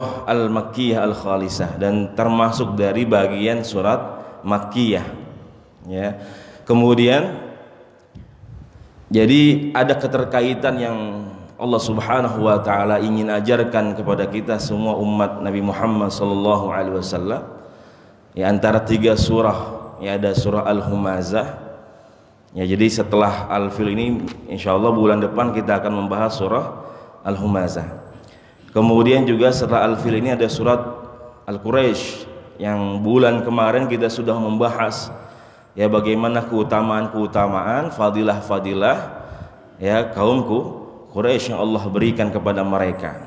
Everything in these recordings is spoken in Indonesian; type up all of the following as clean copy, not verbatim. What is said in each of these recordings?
Al-Makkiyah Al-Khalisah dan termasuk dari bagian surat Makkiyah ya. Kemudian jadi ada keterkaitan yang Allah Subhanahu wa taala ingin ajarkan kepada kita semua umat Nabi Muhammad sallallahu alaihi wasallam ya, antara tiga surah ya, ada surah Al-Humazah ya. Jadi setelah Al-Fil ini insyaallah bulan depan kita akan membahas surah Al-Humazah. Kemudian juga setelah Al-Fil ini ada surat Al-Quraisy yang bulan kemarin kita sudah membahas ya, bagaimana keutamaan-keutamaan, fadilah-fadilah ya kaumku Quraisy yang Allah berikan kepada mereka.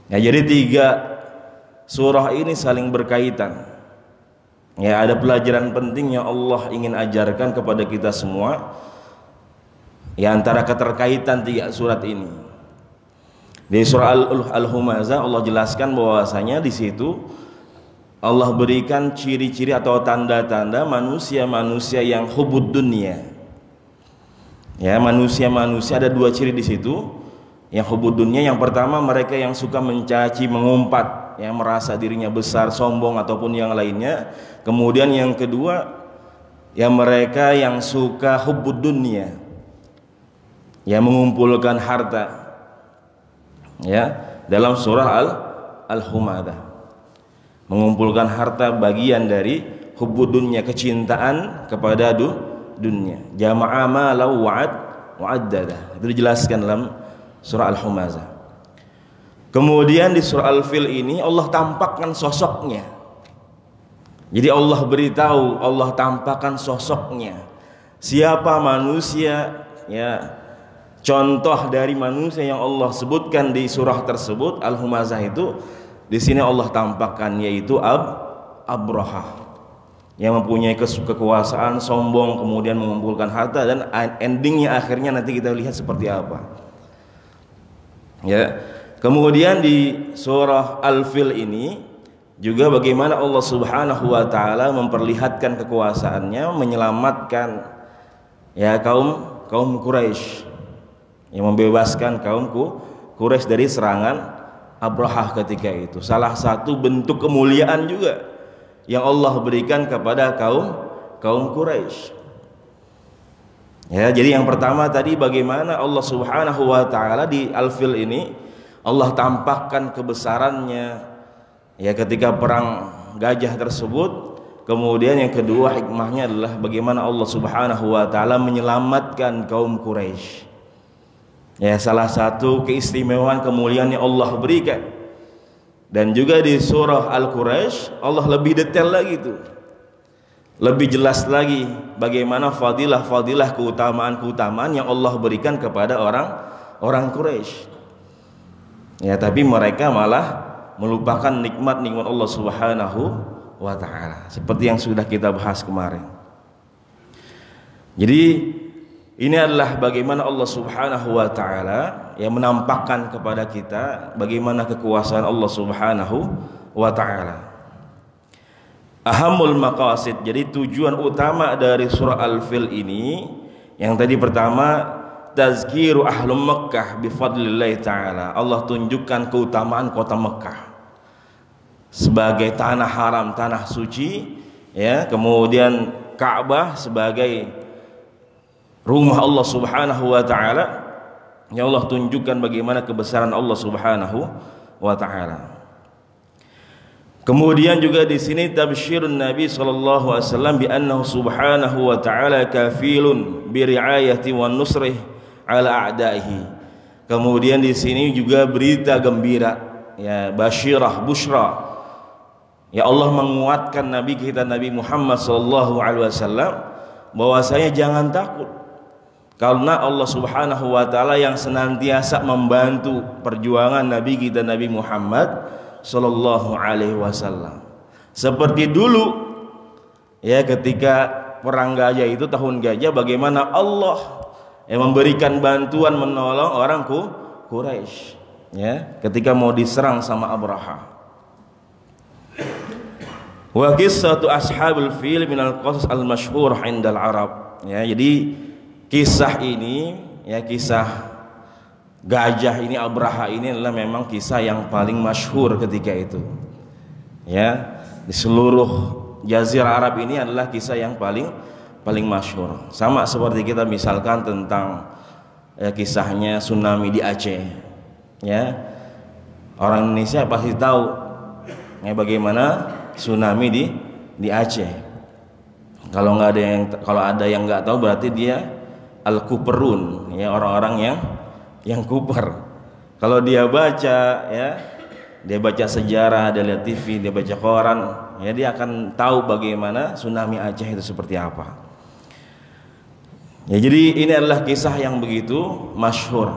Ya, jadi tiga surah ini saling berkaitan. Ya, ada pelajaran penting yang Allah ingin ajarkan kepada kita semua. Ya, antara keterkaitan tiga surat ini. Di surah Al-Humazah Allah jelaskan bahwasanya di situ Allah berikan ciri-ciri atau tanda-tanda manusia-manusia yang hubud dunia. Ya, manusia-manusia ada dua ciri di situ. Yang hubud dunia, yang pertama mereka yang suka mencaci, mengumpat, yang merasa dirinya besar, sombong ataupun yang lainnya. Kemudian yang kedua, ya mereka yang suka hubud dunia, ya mengumpulkan harta. Ya, dalam surah Al-Humazah mengumpulkan harta bagian dari hubud dunia, kecintaan kepada dunia. Jama'a ma law wa'addada. Itu dijelaskan dalam surah Al-Humazah. Kemudian di surah Al-Fil ini Allah tampakkan sosoknya. Jadi Allah beritahu, Allah tampakkan sosoknya. Siapa manusia ya, contoh dari manusia yang Allah sebutkan di surah tersebut Al-Humazah itu di sini Allah tampakkan, yaitu Abrahah yang mempunyai kekuasaan, sombong, kemudian mengumpulkan harta, dan endingnya akhirnya nanti kita lihat seperti apa. Ya. Kemudian di surah Al-Fil ini juga bagaimana Allah Subhanahu wa taala memperlihatkan kekuasaannya, menyelamatkan ya kaum Quraisy, yang membebaskan kaumku Quraisy dari serangan Abrahah ketika itu. Salah satu bentuk kemuliaan juga yang Allah berikan kepada kaum Quraisy. Ya, jadi yang pertama tadi bagaimana Allah Subhanahu wa taala di Al-Fil ini Allah tampakkan kebesarannya ya ketika perang gajah tersebut. Kemudian yang kedua hikmahnya adalah bagaimana Allah Subhanahu wa taala menyelamatkan kaum Quraisy. Ya, salah satu keistimewaan kemuliaan yang Allah berikan. Dan juga di surah Al-Quraisy Allah lebih detail lagi tuh, lebih jelas lagi bagaimana fadilah-fadilah, keutamaan-keutamaan yang Allah berikan kepada orang Quraisy. Ya, tapi mereka malah melupakan nikmat-nikmat Allah Subhanahu wa taala, seperti yang sudah kita bahas kemarin. Jadi ini adalah bagaimana Allah Subhanahu wa taala yang menampakkan kepada kita bagaimana kekuasaan Allah Subhanahu wa taala. Ahamul maqasid, jadi tujuan utama dari surah Al-Fil ini yang tadi pertama, tazkiru ahlum Makkah bifadlillah taala. Allah tunjukkan keutamaan kota Mekah sebagai tanah haram, tanah suci ya, kemudian Ka'bah sebagai rumah Allah Subhanahu wa taala. Ya, Allah tunjukkan bagaimana kebesaran Allah Subhanahu wa taala. Kemudian juga di sini tabsyirun Nabi sallallahu alaihi wasallam bi annahu subhanahu wa taala kafilun bi riayati wan nusrih ala a'daihi. Kemudian di sini juga berita gembira ya, basyirah, busyra. Ya, Allah menguatkan Nabi kita Nabi Muhammad sallallahu alaihi wasallam bahwasanya jangan takut, karena Allah Subhanahu wa taala yang senantiasa membantu perjuangan Nabi kita Nabi Muhammad sallallahu alaihi wasallam. Seperti dulu ya ketika perang gajah itu, tahun gajah, bagaimana Allah yang memberikan bantuan menolong orang Quraisy ya ketika mau diserang sama Abraha. Wa qissatu ashabul fil minal qasas al-masyhur 'indal Arab. Ya, jadi kisah ini ya, kisah gajah ini, Abraha ini adalah memang kisah yang paling masyhur ketika itu. Ya, di seluruh Jazirah Arab ini adalah kisah yang paling masyhur. Sama seperti kita misalkan tentang kisahnya tsunami di Aceh. Ya, orang Indonesia pasti tahu ya bagaimana tsunami di Aceh. Kalau ada yang nggak tahu berarti dia al-kuperun, ya, orang-orang yang kuper. Kalau dia baca, ya, dia baca sejarah, dia lihat TV, dia baca koran, ya, dia akan tahu bagaimana tsunami Aceh itu seperti apa. Ya, jadi ini adalah kisah yang begitu masyhur.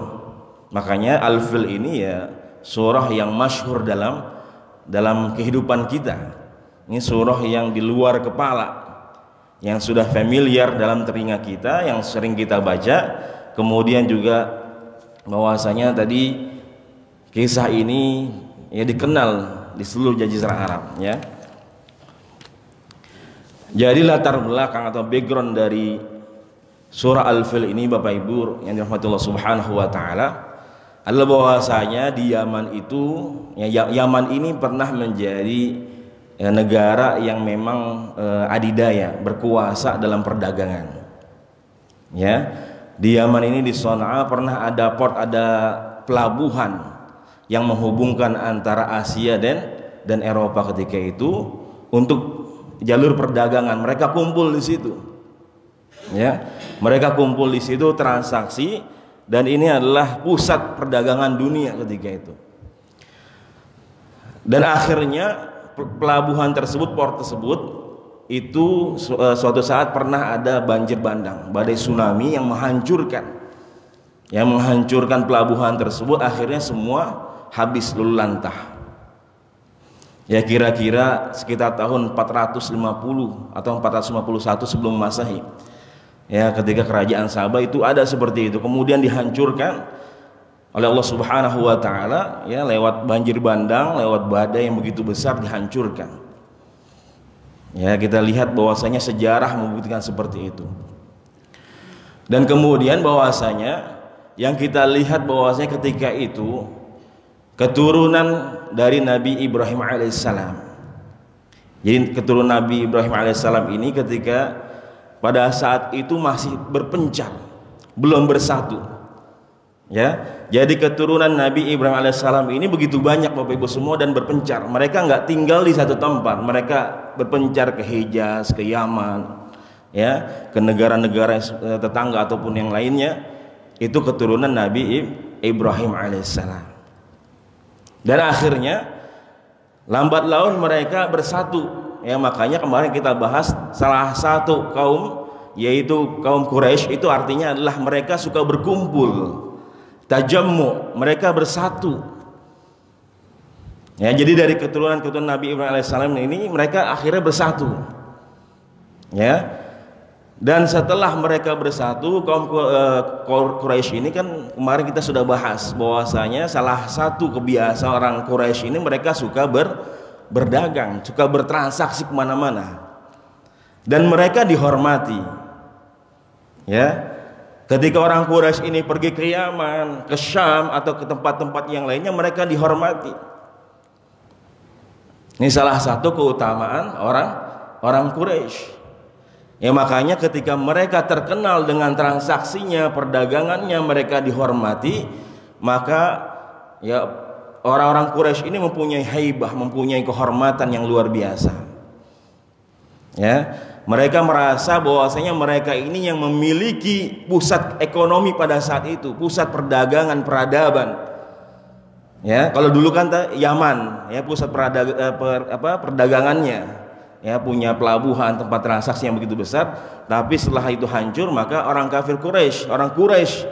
Makanya Al-Fil ini ya surah yang masyhur dalam kehidupan kita. Ini surah yang di luar kepala, yang sudah familiar dalam telinga kita, yang sering kita baca. Kemudian juga bahwasanya tadi kisah ini ya dikenal di seluruh Jazirah Arab, ya. Jadi latar belakang atau background dari surah Al-Fil ini, Bapak Ibu yang dirahmati Allah Subhanahu wa taala, adalah bahwasanya di Yaman itu, ya, Yaman ini pernah menjadi negara yang memang adidaya, berkuasa dalam perdagangan. Ya, di Yaman ini, di Son'a, pernah ada port, ada pelabuhan yang menghubungkan antara Asia dan Eropa ketika itu untuk jalur perdagangan. Mereka kumpul di situ. Ya, mereka kumpul di situ transaksi, dan ini adalah pusat perdagangan dunia ketika itu. Dan akhirnya pelabuhan tersebut, port tersebut itu suatu saat pernah ada banjir bandang, badai tsunami yang menghancurkan pelabuhan tersebut. Akhirnya semua habis luluh lantah. Ya, kira-kira sekitar tahun 450 atau 451 sebelum Masehi. Ya, ketika kerajaan Sabah itu ada seperti itu, kemudian dihancurkan oleh Allah Subhanahu wa taala, ya, lewat banjir bandang, lewat badai yang begitu besar, dihancurkan. Ya, kita lihat bahwasanya sejarah membuktikan seperti itu. Dan kemudian bahwasanya yang kita lihat bahwasanya ketika itu keturunan dari Nabi Ibrahim alaihissalam. Jadi keturunan Nabi Ibrahim alaihissalam ini ketika pada saat itu masih berpencar, belum bersatu. Ya, jadi keturunan Nabi Ibrahim alaihissalam ini begitu banyak, Bapak Ibu semua, dan berpencar. Mereka nggak tinggal di satu tempat, mereka berpencar ke Hijaz, ke Yaman, ya, ke negara-negara tetangga ataupun yang lainnya. Itu keturunan Nabi Ibrahim alaihissalam. Dan akhirnya lambat laun mereka bersatu. Ya, makanya kemarin kita bahas salah satu kaum, yaitu kaum Quraisy, itu artinya adalah mereka suka berkumpul. Tajammu, mereka bersatu. Ya, jadi dari keturunan Nabi Ibrahim alaihissalam ini mereka akhirnya bersatu. Ya. Dan setelah mereka bersatu, kaum Quraisy ini kan kemarin kita sudah bahas bahwasanya salah satu kebiasaan orang Quraisy ini mereka suka berdagang, suka bertransaksi kemana-mana. Dan mereka dihormati. Ya. Ketika orang Quraisy ini pergi ke Yaman, ke Syam, atau ke tempat-tempat yang lainnya, mereka dihormati. Ini salah satu keutamaan orang Quraisy. Ya, makanya ketika mereka terkenal dengan transaksinya, perdagangannya, mereka dihormati, maka ya orang-orang Quraisy ini mempunyai haibah, mempunyai kehormatan yang luar biasa. Ya. Mereka merasa bahwasanya mereka ini yang memiliki pusat ekonomi pada saat itu, pusat perdagangan, peradaban. Ya, kalau dulu kan Yaman, ya, pusat perdagangannya, ya, punya pelabuhan, tempat transaksi yang begitu besar. Tapi setelah itu hancur, maka orang kafir Quraisy, orang Quraisy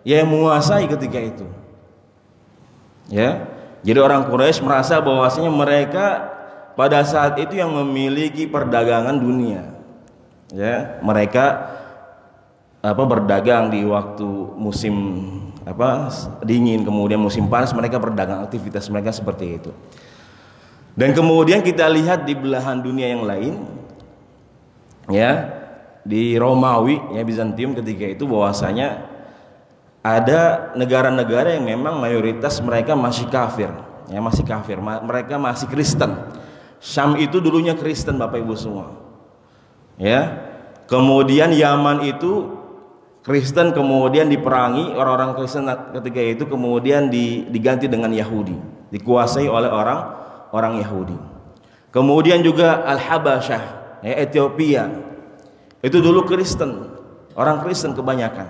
yang menguasai ketika itu. Ya, jadi orang Quraisy merasa bahwasanya mereka pada saat itu yang memiliki perdagangan dunia. Ya, mereka berdagang di waktu musim dingin, kemudian musim panas mereka berdagang, aktivitas mereka seperti itu. Dan kemudian kita lihat di belahan dunia yang lain, ya, di Romawi, ya, Bizantium ketika itu, bahwasanya ada negara-negara yang memang mayoritas mereka masih kafir, ya masih kafir, mereka masih Kristen. Syam itu dulunya Kristen Bapak Ibu semua, ya. Kemudian Yaman itu Kristen, kemudian diperangi orang-orang Kristen ketika itu, kemudian diganti dengan Yahudi, dikuasai oleh orang Yahudi. Kemudian juga Al-Habasyah, ya, Ethiopia, itu dulu Kristen, orang Kristen kebanyakan,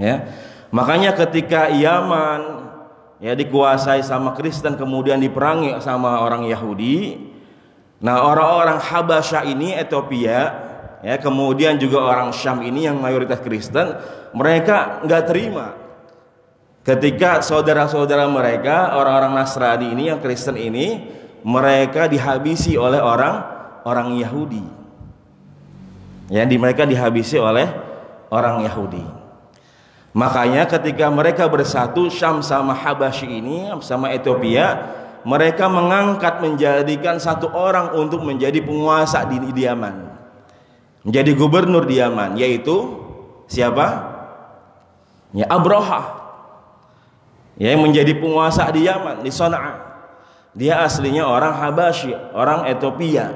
ya. Makanya ketika Yaman, ya, dikuasai sama Kristen kemudian diperangi sama orang Yahudi, nah orang-orang Habasyah ini, Ethiopia, ya, kemudian juga orang Syam ini yang mayoritas Kristen, mereka nggak terima ketika saudara-saudara mereka orang-orang Nasrani ini yang Kristen ini mereka dihabisi oleh orang Yahudi, ya, mereka dihabisi oleh orang Yahudi. Makanya ketika mereka bersatu, Syam sama Habasyi ini sama Ethiopia, mereka mengangkat menjadikan satu orang untuk menjadi penguasa di Yaman, menjadi gubernur di Yaman, yaitu siapa? Ya, Abraha, ya, yang menjadi penguasa di Yaman, di Sana'a. Dia aslinya orang Habasyi, orang Ethiopia,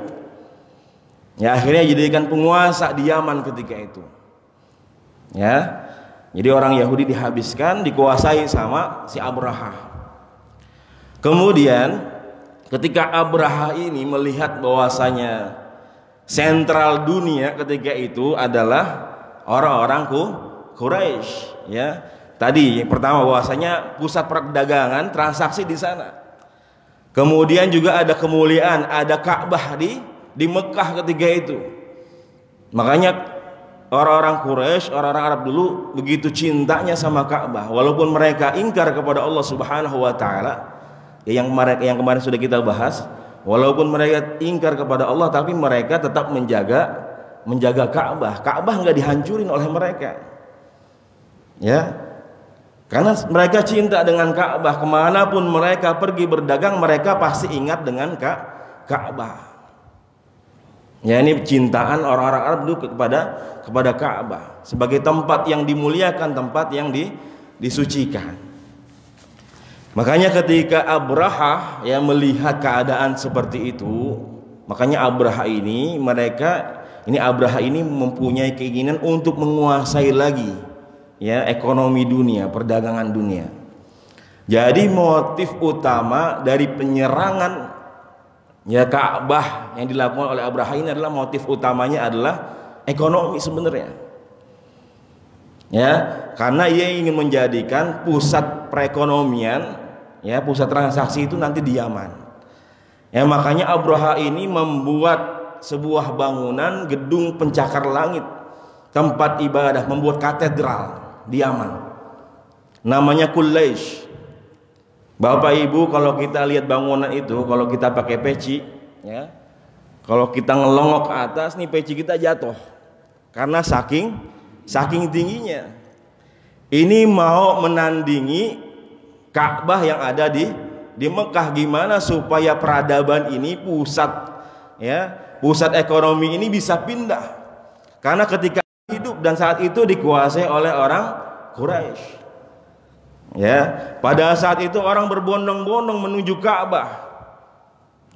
ya, akhirnya dijadikan penguasa di Yaman ketika itu, ya. Jadi orang Yahudi dihabiskan, dikuasai sama si Abraha. Kemudian ketika Abraha ini melihat bahwasanya sentral dunia ketika itu adalah orang-orang Quraisy, ya. Tadi pertama bahwasanya pusat perdagangan, transaksi di sana. Kemudian juga ada kemuliaan, ada Ka'bah di Mekah ketika itu. Makanya orang-orang Quraisy, orang-orang Arab dulu begitu cintanya sama Ka'bah, walaupun mereka ingkar kepada Allah Subhanahu wa taala. Yang kemarin sudah kita bahas, walaupun mereka ingkar kepada Allah tapi mereka tetap menjaga Ka'bah. Ka'bah nggak dihancurin oleh mereka, ya, karena mereka cinta dengan Ka'bah. Kemanapun mereka pergi berdagang, mereka pasti ingat dengan Ka'bah, ya. Ini cintaan orang-orang Arab dulu kepada Ka'bah sebagai tempat yang dimuliakan, tempat yang disucikan. Makanya ketika Abraha, ya, melihat keadaan seperti itu, makanya Abraha ini mempunyai keinginan untuk menguasai lagi, ya, ekonomi dunia, perdagangan dunia. Jadi motif utama dari penyerangan, ya, Ka'bah yang dilakukan oleh Abraha ini adalah motif utamanya adalah ekonomi sebenarnya, ya, karena ia ingin menjadikan pusat perekonomian, ya, pusat transaksi itu nanti di Yaman, ya. Makanya Abraha ini membuat sebuah bangunan gedung pencakar langit, tempat ibadah, membuat katedral di Yaman, namanya Qulaisy. Bapak Ibu, kalau kita lihat bangunan itu, kalau kita pakai peci, ya, kalau kita ngelongok ke atas nih, peci kita jatuh karena saking tingginya. Ini mau menandingi Ka'bah yang ada di Mekah. Gimana supaya peradaban ini, pusat, ya, pusat ekonomi ini bisa pindah, karena ketika hidup dan saat itu dikuasai oleh orang Quraisy, ya. Pada saat itu orang berbondong-bondong menuju Ka'bah,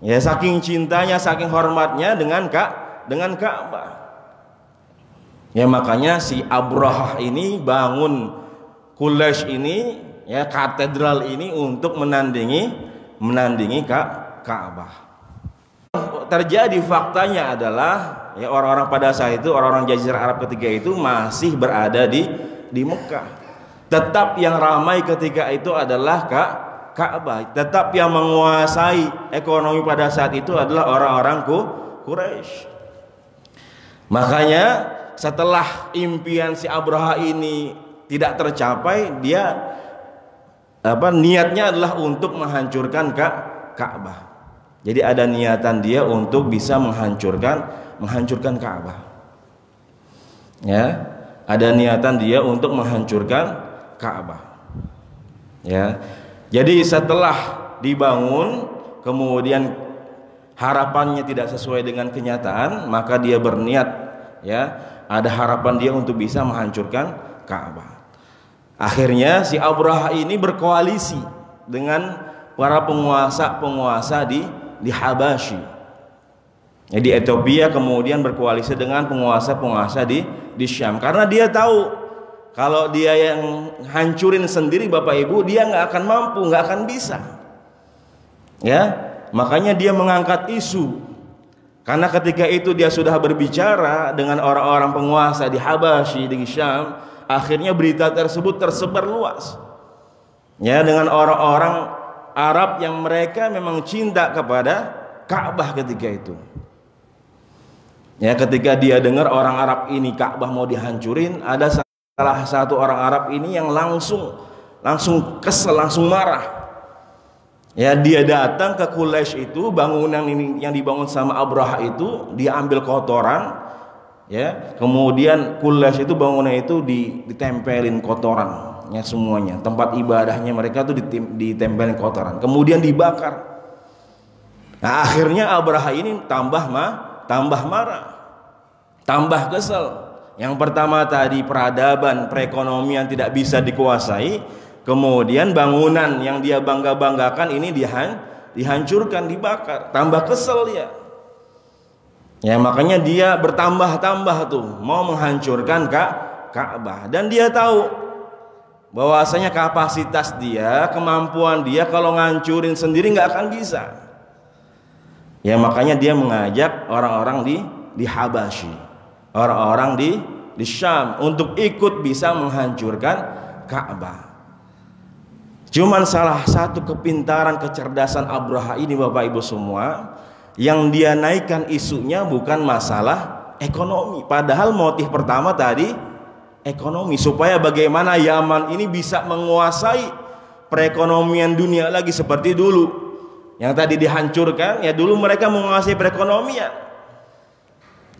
ya, saking cintanya, saking hormatnya dengan Ka'bah, ya. Makanya si Abraha ini bangun Qulaisy ini, ya, katedral ini untuk menandingi Ka'bah. Terjadi faktanya adalah, ya, orang-orang pada saat itu, orang-orang Jazirah Arab ketika itu masih berada di Mekah. Tetap yang ramai ketika itu adalah Ka'bah. Tetap yang menguasai ekonomi pada saat itu adalah orang-orang Quraisy. Makanya setelah impian si Abraha ini tidak tercapai, dia niatnya adalah untuk menghancurkan Ka'bah. Jadi ada niatan dia untuk bisa menghancurkan Ka'bah, ya. Ada niatan dia untuk menghancurkan Ka'bah, ya. Jadi setelah dibangun kemudian harapannya tidak sesuai dengan kenyataan, maka dia berniat, ya, ada harapan dia untuk bisa menghancurkan Ka'bah. Akhirnya si Abraha ini berkoalisi dengan para penguasa-penguasa di Habasyi. Di Ethiopia, kemudian berkoalisi dengan penguasa-penguasa di Syam. Karena dia tahu kalau dia yang hancurin sendiri Bapak Ibu, dia nggak akan mampu, nggak akan bisa. Ya, makanya dia mengangkat isu. Karena ketika itu dia sudah berbicara dengan orang-orang penguasa di Habasyi, di Syam, akhirnya berita tersebut tersebar luas. Ya, dengan orang-orang Arab yang mereka memang cinta kepada Ka'bah ketika itu. Ya, ketika dia dengar orang Arab ini Ka'bah mau dihancurin, ada salah satu orang Arab ini yang langsung kesel, langsung marah. Ya, dia datang ke Quraisy itu, bangunan ini yang dibangun sama Abraha itu, dia ambil kotoran, ya, kemudian Quraisy itu bangunan itu ditempelin kotorannya semuanya, tempat ibadahnya mereka tuh ditempelin kotoran, kemudian dibakar. Nah, akhirnya Abraha ini tambah marah, tambah kesel. Yang pertama tadi peradaban, perekonomian tidak bisa dikuasai. Kemudian bangunan yang dia bangga-banggakan ini dihancurkan, dibakar. Tambah kesel dia. Ya, makanya dia bertambah-tambah tuh mau menghancurkan Ka'bah. Dan dia tahu bahwasanya kapasitas dia, kemampuan dia kalau ngancurin sendiri nggak akan bisa. Ya, makanya dia mengajak orang-orang di Habasyi, orang-orang di Syam untuk ikut bisa menghancurkan Ka'bah. Cuman salah satu kepintaran, kecerdasan Abraha ini Bapak Ibu semua, yang dia naikkan isunya bukan masalah ekonomi. Padahal motif pertama tadi ekonomi, supaya bagaimana Yaman ini bisa menguasai perekonomian dunia lagi seperti dulu. Yang tadi dihancurkan, ya dulu mereka menguasai perekonomian.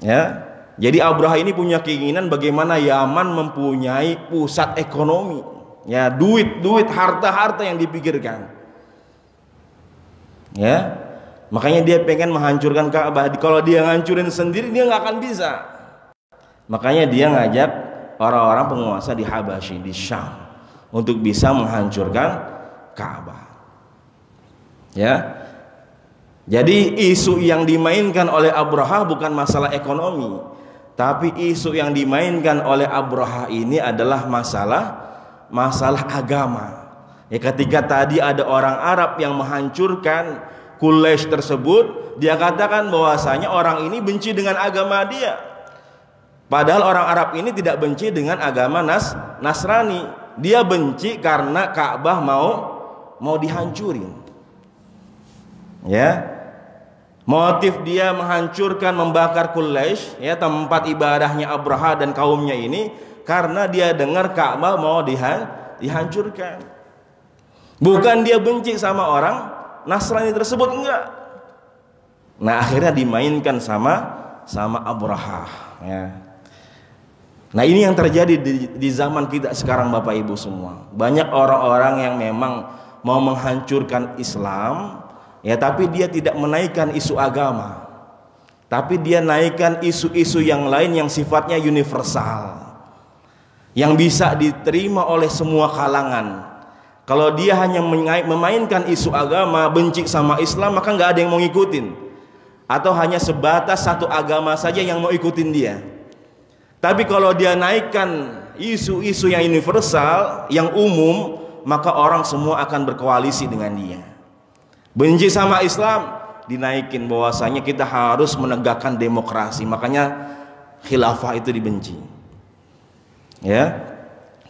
Ya, jadi Abraha ini punya keinginan bagaimana Yaman mempunyai pusat ekonomi. Ya, duit, harta yang dipikirkan. Ya, makanya dia pengen menghancurkan Ka'bah. Kalau dia ngancurin sendiri dia nggak akan bisa. Makanya dia ngajak orang-orang penguasa di Habasyi, di Syam, untuk bisa menghancurkan Ka'bah. Ya, jadi isu yang dimainkan oleh Abraha bukan masalah ekonomi, tapi isu yang dimainkan oleh Abraha ini adalah masalah agama. Ya, ketika tadi ada orang Arab yang menghancurkan Quraisy tersebut, dia katakan bahwasanya orang ini benci dengan agama dia. Padahal orang Arab ini tidak benci dengan agama Nasrani. Dia benci karena Ka'bah mau dihancurin. Ya. Motif dia menghancurkan, membakar Quraisy, ya, tempat ibadahnya Abraha dan kaumnya ini, karena dia dengar Ka'bah mau dihancurkan. Bukan dia benci sama orang Nasrani tersebut, enggak. Nah, akhirnya dimainkan sama Abraha, ya. Nah, ini yang terjadi di zaman kita sekarang Bapak Ibu semua. Banyak orang-orang yang memang mau menghancurkan Islam, ya, tapi dia tidak menaikkan isu agama. Tapi dia naikkan isu-isu yang lain yang sifatnya universal, yang bisa diterima oleh semua kalangan. Kalau dia hanya memainkan isu agama, benci sama Islam, maka nggak ada yang mau ngikutin. Atau hanya sebatas satu agama saja yang mau ikutin dia. Tapi kalau dia naikkan isu-isu yang universal, yang umum, maka orang semua akan berkoalisi dengan dia. Benci sama Islam, dinaikin bahwasanya kita harus menegakkan demokrasi. Makanya khilafah itu dibenci. Ya.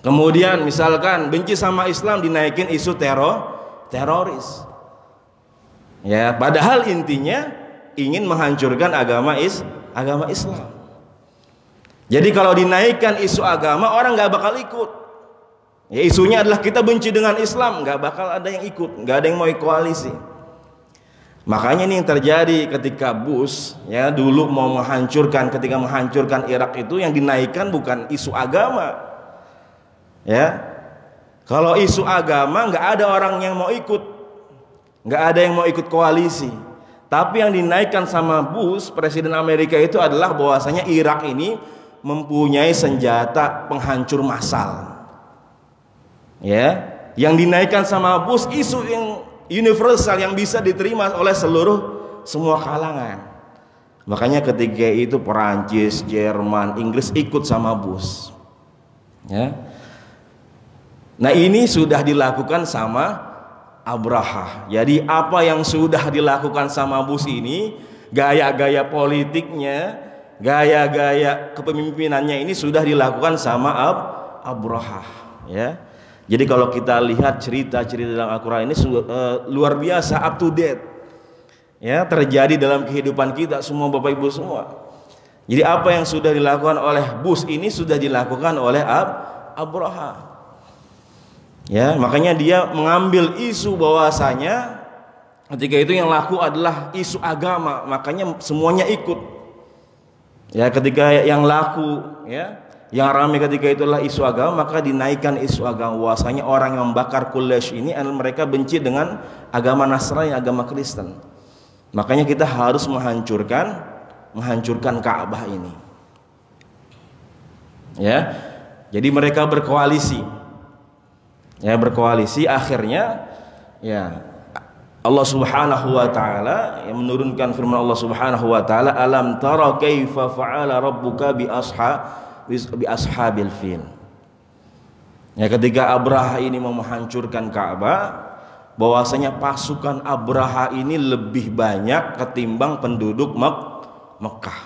Kemudian misalkan benci sama Islam, dinaikin isu teroris. Ya, padahal intinya ingin menghancurkan agama Islam. Jadi kalau dinaikkan isu agama, orang nggak bakal ikut. Ya, isunya adalah kita benci dengan Islam, nggak bakal ada yang ikut, nggak ada yang mau koalisi. Makanya ini yang terjadi ketika Bush, ya, dulu mau ketika menghancurkan Irak itu, yang dinaikkan bukan isu agama. Ya, kalau isu agama nggak ada orang yang mau ikut, nggak ada yang mau ikut koalisi. Tapi yang dinaikkan sama Bush, presiden Amerika, itu adalah bahwasanya Irak ini mempunyai senjata penghancur massal. Ya, yang dinaikkan sama bus isu yang universal yang bisa diterima oleh semua kalangan. Makanya ketika itu Perancis, Jerman, Inggris ikut sama bus. Ya. Nah, ini sudah dilakukan sama Abraha. Jadi apa yang sudah dilakukan sama bus ini, gaya-gaya politiknya, gaya-gaya kepemimpinannya ini sudah dilakukan sama Abraha. Ya. Jadi kalau kita lihat cerita-cerita dalam Al-Quran ini luar biasa, up to date, ya, terjadi dalam kehidupan kita semua Bapak Ibu semua. Jadi apa yang sudah dilakukan oleh bus ini sudah dilakukan oleh Abraha. Ya, makanya dia mengambil isu bahwasanya ketika itu yang laku adalah isu agama, makanya semuanya ikut. Ya, ketika yang laku, ya, yang ramai ketika itulah isu agama, maka dinaikkan isu agama bahwasanya orang yang membakar Quraisy ini mereka benci dengan agama Nasrani, agama Kristen. Makanya kita harus menghancurkan Ka'bah ini. Ya. Jadi mereka berkoalisi. Ya, berkoalisi, akhirnya ya Allah Subhanahu wa taala yang menurunkan firman Allah Subhanahu wa taala, alam tara kaifa fa'ala rabbuka bi ashabil fil. Ya, ketika Abraha ini mau menghancurkan Ka'bah, bahwasanya pasukan Abraha ini lebih banyak ketimbang penduduk Mekah.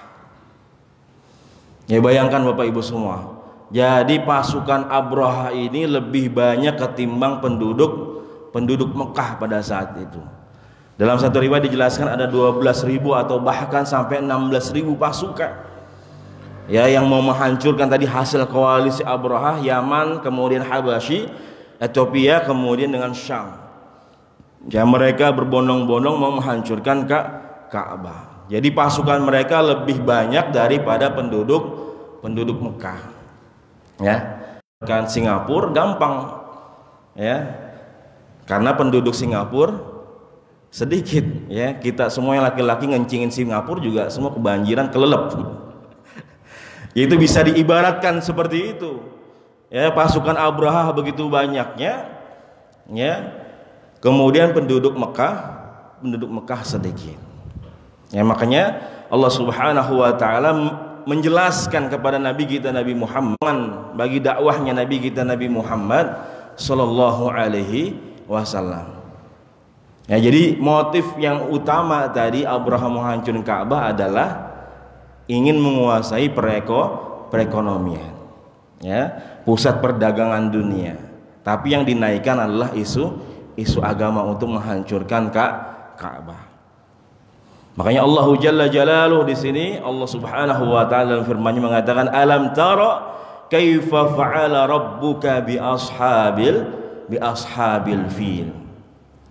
Ya, bayangkan Bapak Ibu semua. Jadi pasukan Abraha ini lebih banyak ketimbang penduduk Mekah pada saat itu. Dalam satu riwayat dijelaskan ada 12.000 atau bahkan sampai 16.000 pasukan. Ya, yang mau menghancurkan tadi hasil koalisi Abraha, Yaman, kemudian Habasyi, Ethiopia, kemudian dengan Syam. Ya, mereka berbondong-bondong mau menghancurkan Ka'bah. Jadi pasukan mereka lebih banyak daripada penduduk Mekah. Ya, kan Singapura gampang. Ya. Karena penduduk Singapura sedikit, ya. Kita semua yang laki-laki ngencingin Singapura juga semua kebanjiran, kelelep. Itu bisa diibaratkan seperti itu. Ya, pasukan Abraha begitu banyaknya, ya. Kemudian penduduk Mekah sedikit. Ya, makanya Allah Subhanahu wa taala menjelaskan kepada Nabi kita Nabi Muhammad, bagi dakwahnya Nabi kita Nabi Muhammad sallallahu alaihi wasallam. Ya, jadi motif yang utama tadi Abraha menghancurkan Ka'bah adalah ingin menguasai perekonomian, ya, pusat perdagangan dunia. Tapi yang dinaikkan adalah isu agama untuk menghancurkan Ka'bah. Makanya Allah Jalla Jalaluhu di sini Allah Subhanahu wa taala dalam firman-Nya mengatakan, alam tara kaifa fa'ala rabbuka bi ashabil fil.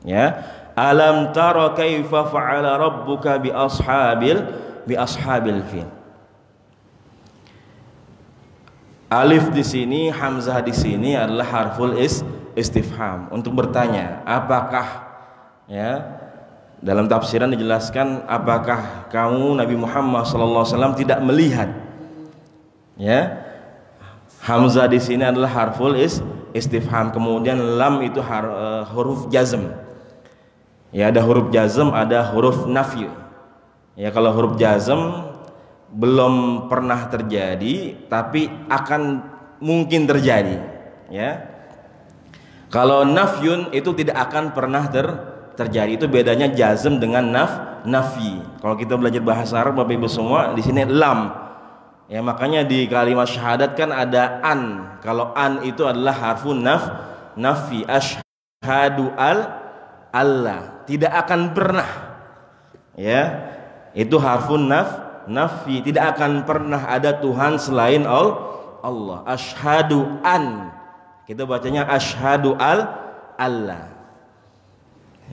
Ya, alam tara kaifa fa'ala rabbuka bi ashabil fil. Alif di sini, hamzah di sini adalah harful istifham untuk bertanya, apakah, ya, dalam tafsiran dijelaskan, apakah kamu Nabi Muhammad SAW tidak melihat? Ya, hamzah di sini adalah harful istifham, kemudian lam itu huruf jazm. Ya, ada huruf jazm, ada huruf nafyu. Ya, kalau huruf jazm belum pernah terjadi, tapi akan mungkin terjadi. Ya, kalau nafyun itu tidak akan pernah terjadi. Itu bedanya jazm dengan nafi. Kalau kita belajar bahasa Arab Bapak Ibu semua, di sini lam. Ya, makanya di kalimat syahadat kan ada an. Kalau an itu adalah harfun nafi. Asyhadu Allah, tidak akan pernah. Ya, itu harfun nafi, tidak akan pernah ada Tuhan selain Allah. Asyhadu an, kita bacanya asyhadu Allah.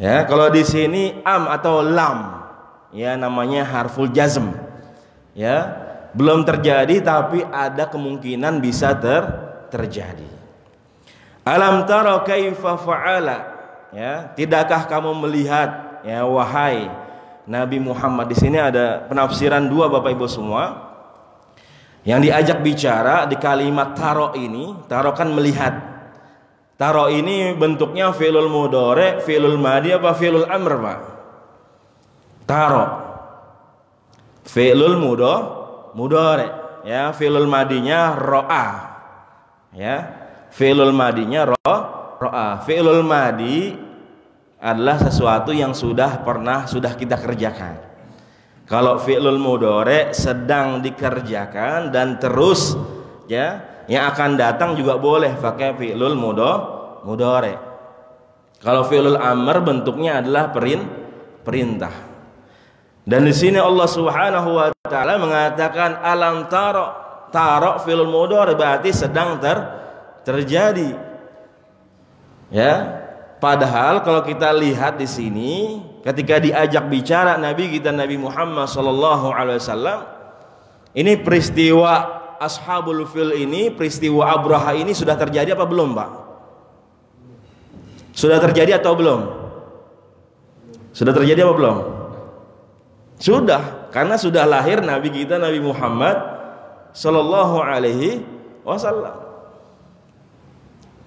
Ya, kalau di sini am atau lam, ya, namanya harful jazm. Ya, belum terjadi tapi ada kemungkinan bisa terjadi. Alam tara kaifa fa'ala, ya, tidakkah kamu melihat, ya, wahai Nabi Muhammad. Di sini ada penafsiran dua Bapak Ibu semua. Yang diajak bicara di kalimat taro ini, taro kan melihat. Taro ini bentuknya fi'lul mudhari, fi'lul madi apa fi'lul amr, Pak? Taro. Fi'lul mudhari, ya, fi'lul madinya ro'a. Ya. Fi'lul madinya ro'a. Fi'lul madi adalah sesuatu yang sudah kita kerjakan. Kalau fi'lul mudhari sedang dikerjakan dan terus, ya, yang akan datang juga boleh pakai fi'lul mudhari. Kalau fi'lul amr bentuknya adalah perintah. Dan di sini Allah Subhanahu wa taala mengatakan alam taro fi'lul mudhari berarti sedang terjadi. Ya. Padahal kalau kita lihat di sini ketika diajak bicara Nabi kita Nabi Muhammad sallallahu alaihi wasallam, ini peristiwa Ashabul Fil ini, peristiwa Abraha ini sudah terjadi apa belum, Pak? Sudah terjadi atau belum? Sudah terjadi apa belum? Sudah, karena sudah lahir Nabi kita Nabi Muhammad sallallahu alaihi wasallam.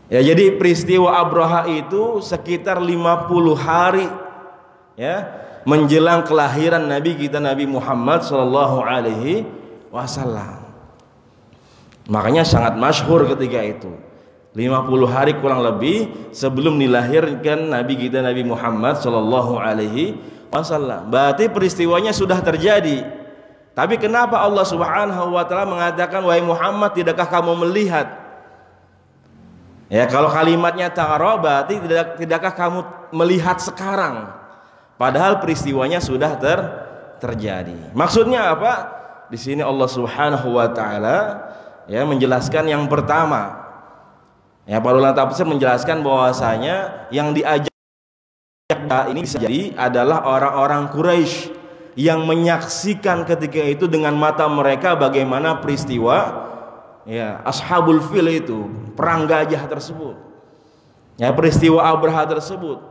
Ya, jadi peristiwa Abraha itu sekitar 50 hari, ya, menjelang kelahiran Nabi kita Nabi Muhammad sallallahu alaihi wasallam. Makanya sangat masyhur ketika itu. 50 hari kurang lebih sebelum dilahirkan Nabi kita Nabi Muhammad sallallahu alaihi wasallam. Berarti peristiwanya sudah terjadi. Tapi kenapa Allah Subhanahu wa taala mengatakan wahai Muhammad tidakkah kamu melihat? Ya, kalau kalimatnya tara berarti tidakkah kamu melihat sekarang? Padahal peristiwanya sudah terjadi. Maksudnya apa? Di sini Allah Subhanahu wa taala, ya, menjelaskan yang pertama. Ya, para ulama tafsir menjelaskan bahwasanya yang diajak ini bisa jadi adalah orang-orang Quraisy yang menyaksikan ketika itu dengan mata mereka bagaimana peristiwa, ya, Ashabul Fil itu, perang gajah tersebut, ya, peristiwa Abraha tersebut,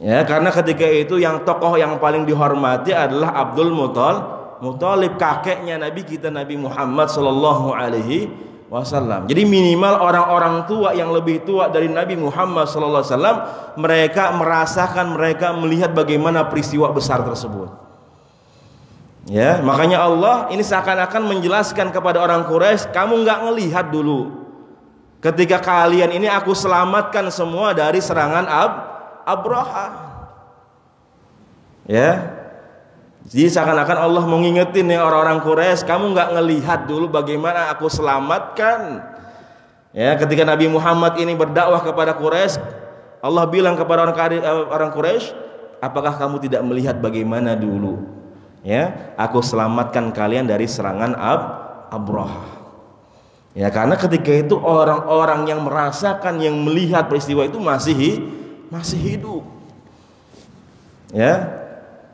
ya, karena ketika itu yang tokoh yang paling dihormati adalah Abdul Muthalib, kakeknya Nabi kita Nabi Muhammad sallallahu alaihi wasallam. Jadi minimal orang-orang tua yang lebih tua dari Nabi Muhammad sallallahu alaihi wasallam, mereka merasakan, mereka melihat bagaimana peristiwa besar tersebut. Ya, makanya Allah ini seakan-akan menjelaskan kepada orang Quraisy, kamu nggak ngelihat dulu ketika kalian ini aku selamatkan semua dari serangan Abraha. Ya, jadi seakan-akan Allah mengingetin ya orang-orang Quraisy, kamu nggak ngelihat dulu bagaimana aku selamatkan. Ya, ketika Nabi Muhammad ini berdakwah kepada Quraisy, Allah bilang kepada orang Quraisy, apakah kamu tidak melihat bagaimana dulu, ya, aku selamatkan kalian dari serangan Abraha. Ya, karena ketika itu orang-orang yang merasakan, yang melihat peristiwa itu masih hidup. Ya,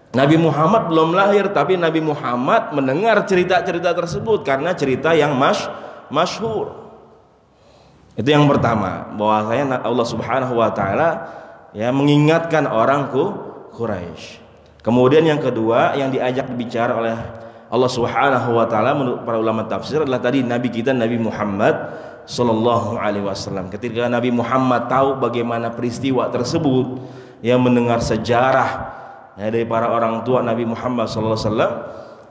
Nabi Muhammad belum lahir, tapi Nabi Muhammad mendengar cerita-cerita tersebut karena cerita yang masyhur. Itu yang pertama, bahwasanya Allah Subhanahu wa taala, ya, mengingatkan orang Quraisy. Kemudian yang kedua yang diajak bicara oleh Allah Subhanahu wa taala menurut para ulama tafsir adalah tadi Nabi kita Nabi Muhammad sallallahu alaihi wasallam. Ketika Nabi Muhammad tahu bagaimana peristiwa tersebut, yang mendengar sejarah, ya, dari para orang tua Nabi Muhammad sallallahu alaihi wasallam,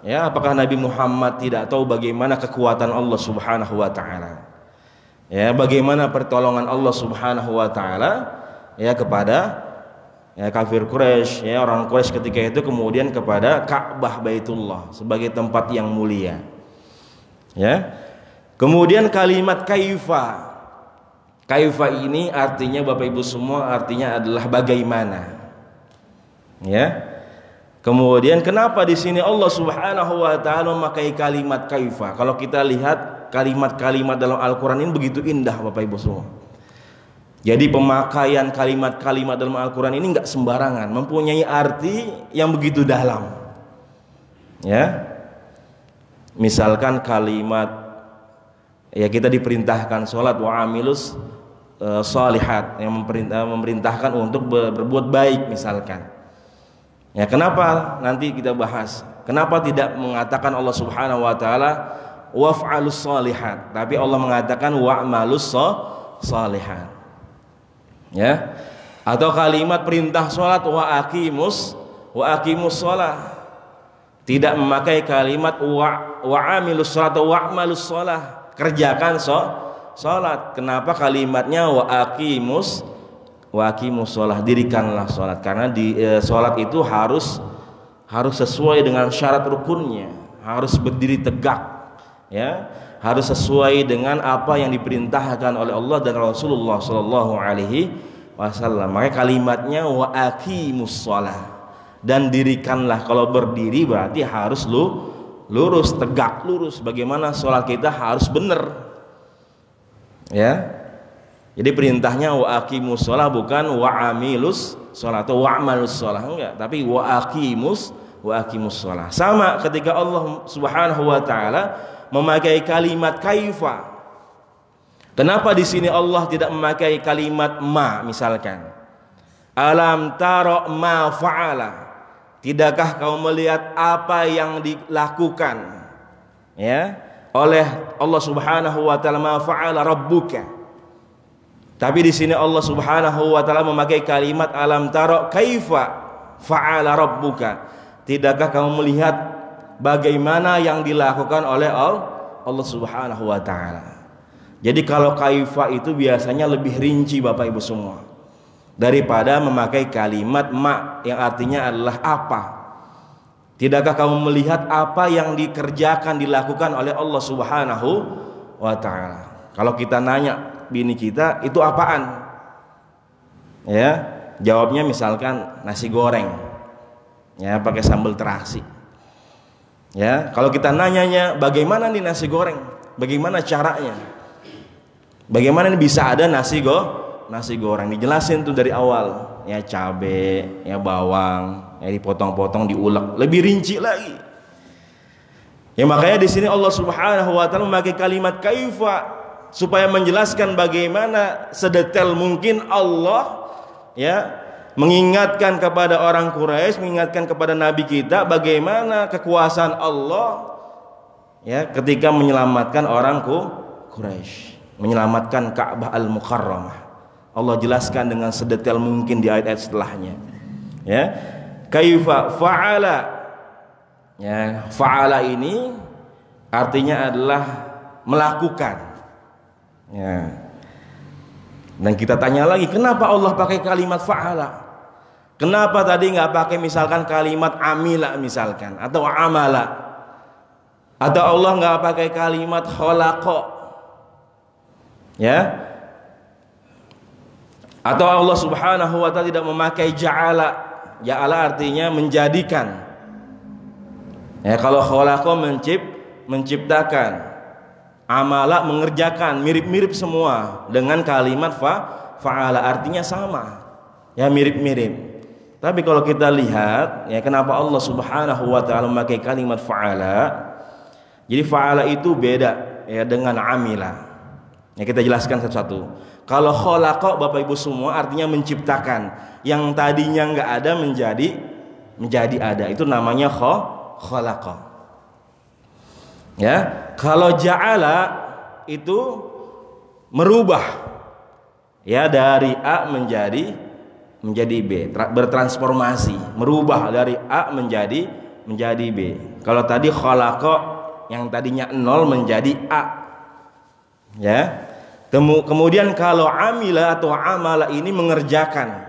ya, apakah Nabi Muhammad tidak tahu bagaimana kekuatan Allah Subhanahu wa taala? Ya, bagaimana pertolongan Allah Subhanahu wa taala, ya, kepada, ya, kafir Quraisy, ya, orang Quraisy ketika itu, kemudian kepada Ka'bah Baitullah sebagai tempat yang mulia. Ya. Kemudian kalimat kaifa. Kaifa ini artinya Bapak Ibu semua artinya adalah bagaimana. Ya. Kemudian kenapa di sini Allah Subhanahu wa taala memakai kalimat kaifa? Kalau kita lihat kalimat-kalimat dalam Al-Qur'an ini begitu indah Bapak Ibu semua. Jadi pemakaian kalimat-kalimat dalam Al-Qur'an ini enggak sembarangan, mempunyai arti yang begitu dalam. Ya. Misalkan kalimat, ya, kita diperintahkan salat wa amilus shalihat, yang memerintahkan untuk berbuat baik misalkan. Ya, kenapa nanti kita bahas? Kenapa tidak mengatakan Allah Subhanahu wa taala waf'alus shalihat, tapi Allah mengatakan wa'malus salihan. Ya. Atau kalimat perintah salat wa aqimus shalah. Tidak memakai kalimat wa amilus salat wa amalus shalah. Kerjakan salat. Kenapa kalimatnya wa aqimus shalah, dirikanlah salat? Karena salat itu harus sesuai dengan syarat rukunnya, harus berdiri tegak, ya, harus sesuai dengan apa yang diperintahkan oleh Allah dan Rasulullah Shallallahu Alaihi Wasallam. Maka kalimatnya wa aqimus shalah, dan dirikanlah. Kalau berdiri berarti harus lurus, tegak lurus. Bagaimana sholat kita harus benar, ya. Jadi perintahnya wa aqimus shalah, bukan wa amilus shalah atau wa amalus shalah, enggak, tapi wa aqimus shalah. Sama ketika Allah Subhanahu wa taala memakai kalimat kaifa. Kenapa di sini Allah tidak memakai kalimat ma, misalkan? Alam tara ma fa'ala. Tidakkah kau melihat apa yang dilakukan, ya, oleh Allah Subhanahu wa taala, ma fa'ala rabbuka. Tapi di sini Allah Subhanahu wa taala memakai kalimat alam tara kaifa fa'ala rabbuka. Tidakkah kamu melihat bagaimana yang dilakukan oleh Allah Subhanahu wa taala? Jadi kalau kaifa itu biasanya lebih rinci Bapak Ibu semua, daripada memakai kalimat ma yang artinya adalah apa. Tidakkah kamu melihat apa yang dikerjakan, dilakukan oleh Allah Subhanahu wa taala? Kalau kita nanya bini kita, itu apaan? Ya, jawabnya misalkan nasi goreng, ya, pakai sambal terasi. Ya, kalau kita nanyanya bagaimana nih nasi goreng, bagaimana caranya, bagaimana nih bisa ada nasi goreng, dijelasin tuh dari awal, ya, cabe, ya, bawang, ya, dipotong-potong, diulek, lebih rinci lagi. Ya, makanya di sini Allah Subhanahu wa taala memakai kalimat kaifa supaya menjelaskan bagaimana sedetail mungkin Allah, ya, mengingatkan kepada orang Quraisy, mengingatkan kepada Nabi kita bagaimana kekuasaan Allah, ya, ketika menyelamatkan orang Quraisy, menyelamatkan Ka'bah Al-Mukarramah. Allah jelaskan dengan sedetail mungkin di ayat-ayat setelahnya, ya. Kaifa fa'ala, ya, fa'ala ini artinya adalah melakukan, ya. Dan kita tanya lagi, kenapa Allah pakai kalimat fa'ala? Kenapa tadi nggak pakai misalkan kalimat amila misalkan, atau amala, atau Allah nggak pakai kalimat khalaqa, ya? Atau Allah Subhanahu wa taala tidak memakai ja'ala. Ja'ala artinya menjadikan. Ya, kalau khalaqa menciptakan, amala mengerjakan, mirip-mirip semua dengan kalimat fa'ala, artinya sama, ya, mirip-mirip. Tapi kalau kita lihat, ya, kenapa Allah Subhanahu wa taala memakai kalimat fa'ala? Jadi fa'ala itu beda, ya, dengan amila. Ya, kita jelaskan satu-satu. Kalau khalaqa Bapak Ibu semua artinya menciptakan, yang tadinya enggak ada menjadi ada. Itu namanya khalaqa. Ya, kalau ja'ala itu merubah, ya, dari A menjadi B, bertransformasi, merubah dari A menjadi B. Kalau tadi khalaqa yang tadinya 0 menjadi A, ya. Kemudian kalau amila atau amala ini mengerjakan,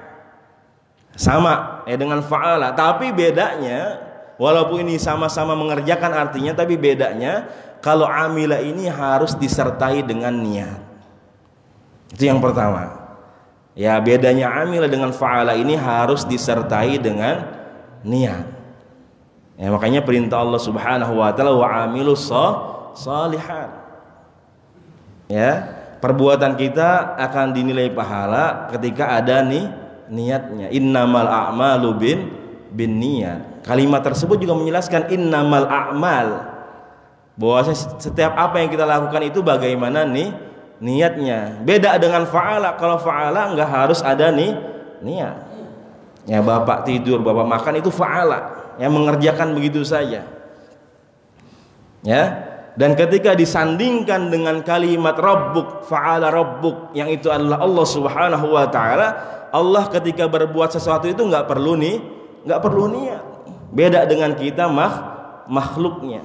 sama, ya, dengan fa'ala, tapi bedanya walaupun ini sama-sama mengerjakan artinya, tapi bedanya kalau amila ini harus disertai dengan niat. Itu yang pertama. Ya, bedanya amila dengan fa'ala ini harus disertai dengan niat. Ya, makanya perintah Allah Subhanahu wa taala wa amilus shalihat. Ya, perbuatan kita akan dinilai pahala ketika ada niatnya. Innamal a'malu bin niat. Kalimat tersebut juga menjelaskan innamal a'mal, bahwa setiap apa yang kita lakukan itu bagaimana niatnya. Beda dengan fa'ala. Kalau fa'ala enggak harus ada niat. Ya, bapak tidur, bapak makan, itu fa'ala, yang mengerjakan begitu saja. Ya. Dan ketika disandingkan dengan kalimat Rabbuk, fa'ala Rabbuk, yang itu adalah Allah Subhanahu wa taala, Allah ketika berbuat sesuatu itu nggak perlu niat. Beda dengan kita makhluknya.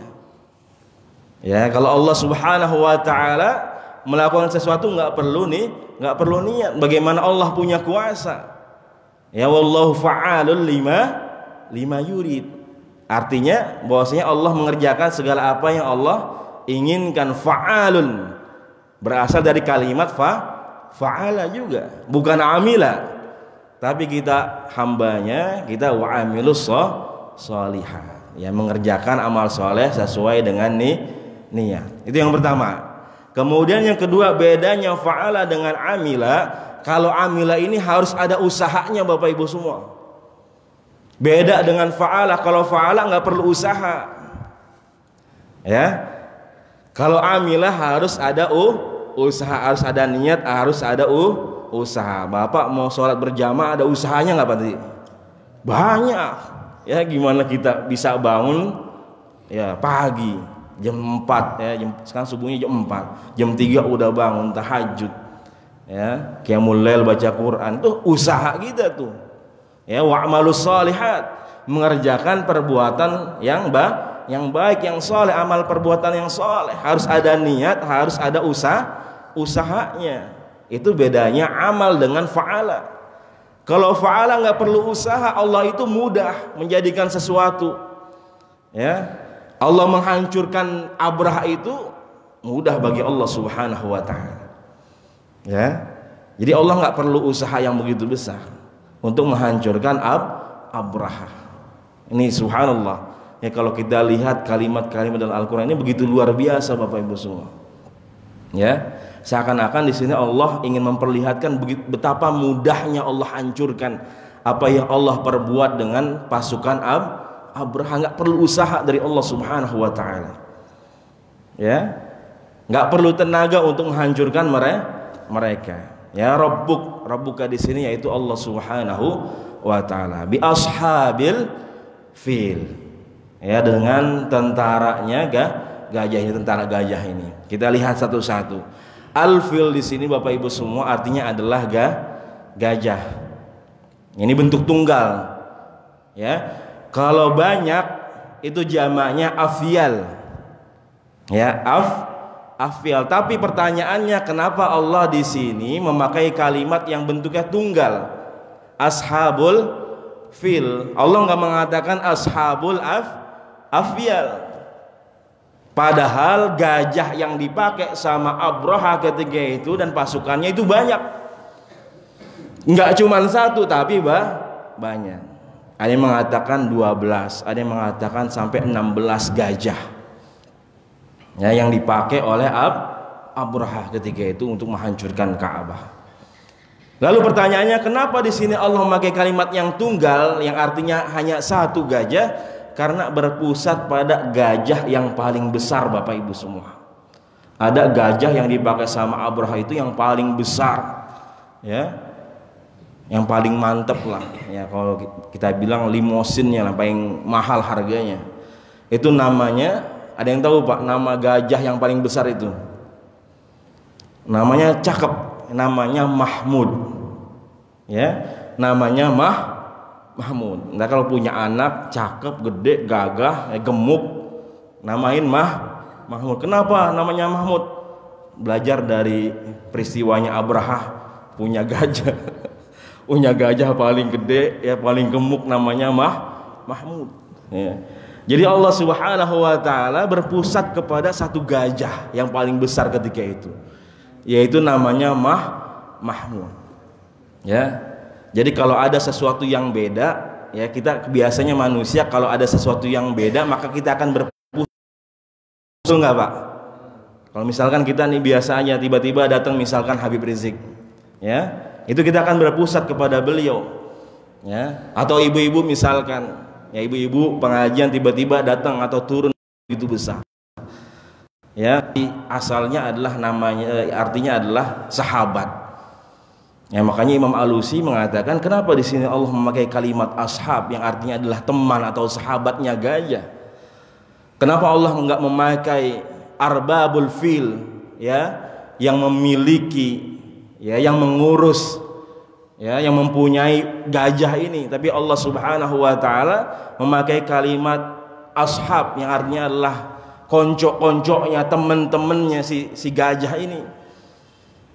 Ya, kalau Allah Subhanahu wa taala melakukan sesuatu nggak perlu niat. Bagaimana Allah punya kuasa? Ya, wallahu fa'alul lima yurid. Artinya bahwasanya Allah mengerjakan segala apa yang Allah inginkan. Fa'alun berasal dari kalimat fa'ala juga, bukan amila. Tapi kita hambanya, kita wa'amilus sholihah, ya, mengerjakan amal soleh sesuai dengan niat. Itu yang pertama. Kemudian yang kedua, bedanya fa'ala dengan amila. Kalau amila ini harus ada usahanya Bapak Ibu semua. Beda dengan fa'ala. Kalau fa'ala nggak perlu usaha. Ya. Kalau amila harus ada usaha, harus ada niat, harus ada usaha. Bapak mau sholat berjamaah ada usahanya nggak Pak? Banyak. Ya, gimana kita bisa bangun ya pagi jam 4 ya, sekarang subuhnya jam 4, jam 3 udah bangun tahajud. Ya, qiyamul lail, baca Quran, tuh usaha kita tuh. Ya, wa'malus sholihat, mengerjakan perbuatan yang baik, yang soleh, amal perbuatan yang soleh. Harus ada niat, harus ada usahanya. Itu bedanya amal dengan fa'ala. Kalau fa'ala nggak perlu usaha, Allah itu mudah menjadikan sesuatu. Ya, Allah menghancurkan Abraha itu mudah bagi Allah Subhanahu wa taala. Ya, jadi Allah nggak perlu usaha yang begitu besar untuk menghancurkan Abraha. Ini subhanallah. Ya, kalau kita lihat kalimat-kalimat dalam Al-Quran ini begitu luar biasa Bapak Ibu semua. Ya, seakan-akan di sini Allah ingin memperlihatkan betapa mudahnya Allah hancurkan apa yang Allah perbuat dengan pasukan Abraha. Nggak perlu usaha dari Allah Subhanahu wa taala. Ya, nggak perlu tenaga untuk menghancurkan mereka. Ya, Rabbuka di sini yaitu Allah Subhanahu wa taala. Bi ashabil fil. Ya, dengan tentaranya gajah ini, tentara gajah ini. Kita lihat satu-satu. Al-fil di sini Bapak Ibu semua artinya adalah gajah. Ini bentuk tunggal. Ya. Kalau banyak itu jamaknya afyal. Ya, afyal. Tapi pertanyaannya, kenapa Allah di sini memakai kalimat yang bentuknya tunggal? Ashabul fil. Allah enggak mengatakan ashabul afyal. Padahal gajah yang dipakai sama Abraha ketika itu dan pasukannya itu banyak. Enggak cuma satu tapi banyak. Ada yang mengatakan 12, ada yang mengatakan sampai 16 gajah. Ya, yang dipakai oleh Abraha ketika itu untuk menghancurkan Ka'bah. Lalu pertanyaannya, kenapa di sini Allah memakai kalimat yang tunggal yang artinya hanya satu gajah? Karena berpusat pada gajah yang paling besar Bapak Ibu semua. Ada gajah yang dipakai sama Abraha itu yang paling besar, ya, yang paling mantep lah. Ya, kalau kita bilang limosinnya lah, paling mahal harganya. Itu namanya, ada yang tahu Pak, nama gajah yang paling besar itu? Namanya cakep, namanya Mahmud. Ya, namanya Mahmud. Nah, kalau punya anak cakep, gede, gagah, gemuk, namain Mahmud. Kenapa namanya Mahmud? Belajar dari peristiwanya Abraha punya gajah. Punya gajah paling gede, ya paling gemuk, namanya Mahmud. Ya. Jadi Allah Subhanahu wa taala berpusat kepada satu gajah yang paling besar ketika itu. Yaitu namanya Mahmud. Ya. Jadi kalau ada sesuatu yang beda, ya kita biasanya manusia kalau ada sesuatu yang beda maka kita akan berpusat. Betul nggak Pak? Kalau misalkan kita nih biasanya tiba-tiba datang misalkan Habib Rizik, ya itu kita akan berpusat kepada beliau, ya. Atau ibu-ibu misalkan, ya ibu-ibu pengajian tiba-tiba datang atau turun itu besar, ya asalnya adalah namanya artinya adalah sahabat. Ya, makanya Imam Alusi mengatakan kenapa di sini Allah memakai kalimat ashab yang artinya adalah teman atau sahabatnya gajah. Kenapa Allah enggak memakai arbabul fil, ya, yang memiliki, ya, yang mengurus, ya, yang mempunyai gajah ini. Tapi Allah Subhanahu wa taala memakai kalimat ashab yang artinya adalah konco-koncoknya, teman-temannya si gajah ini.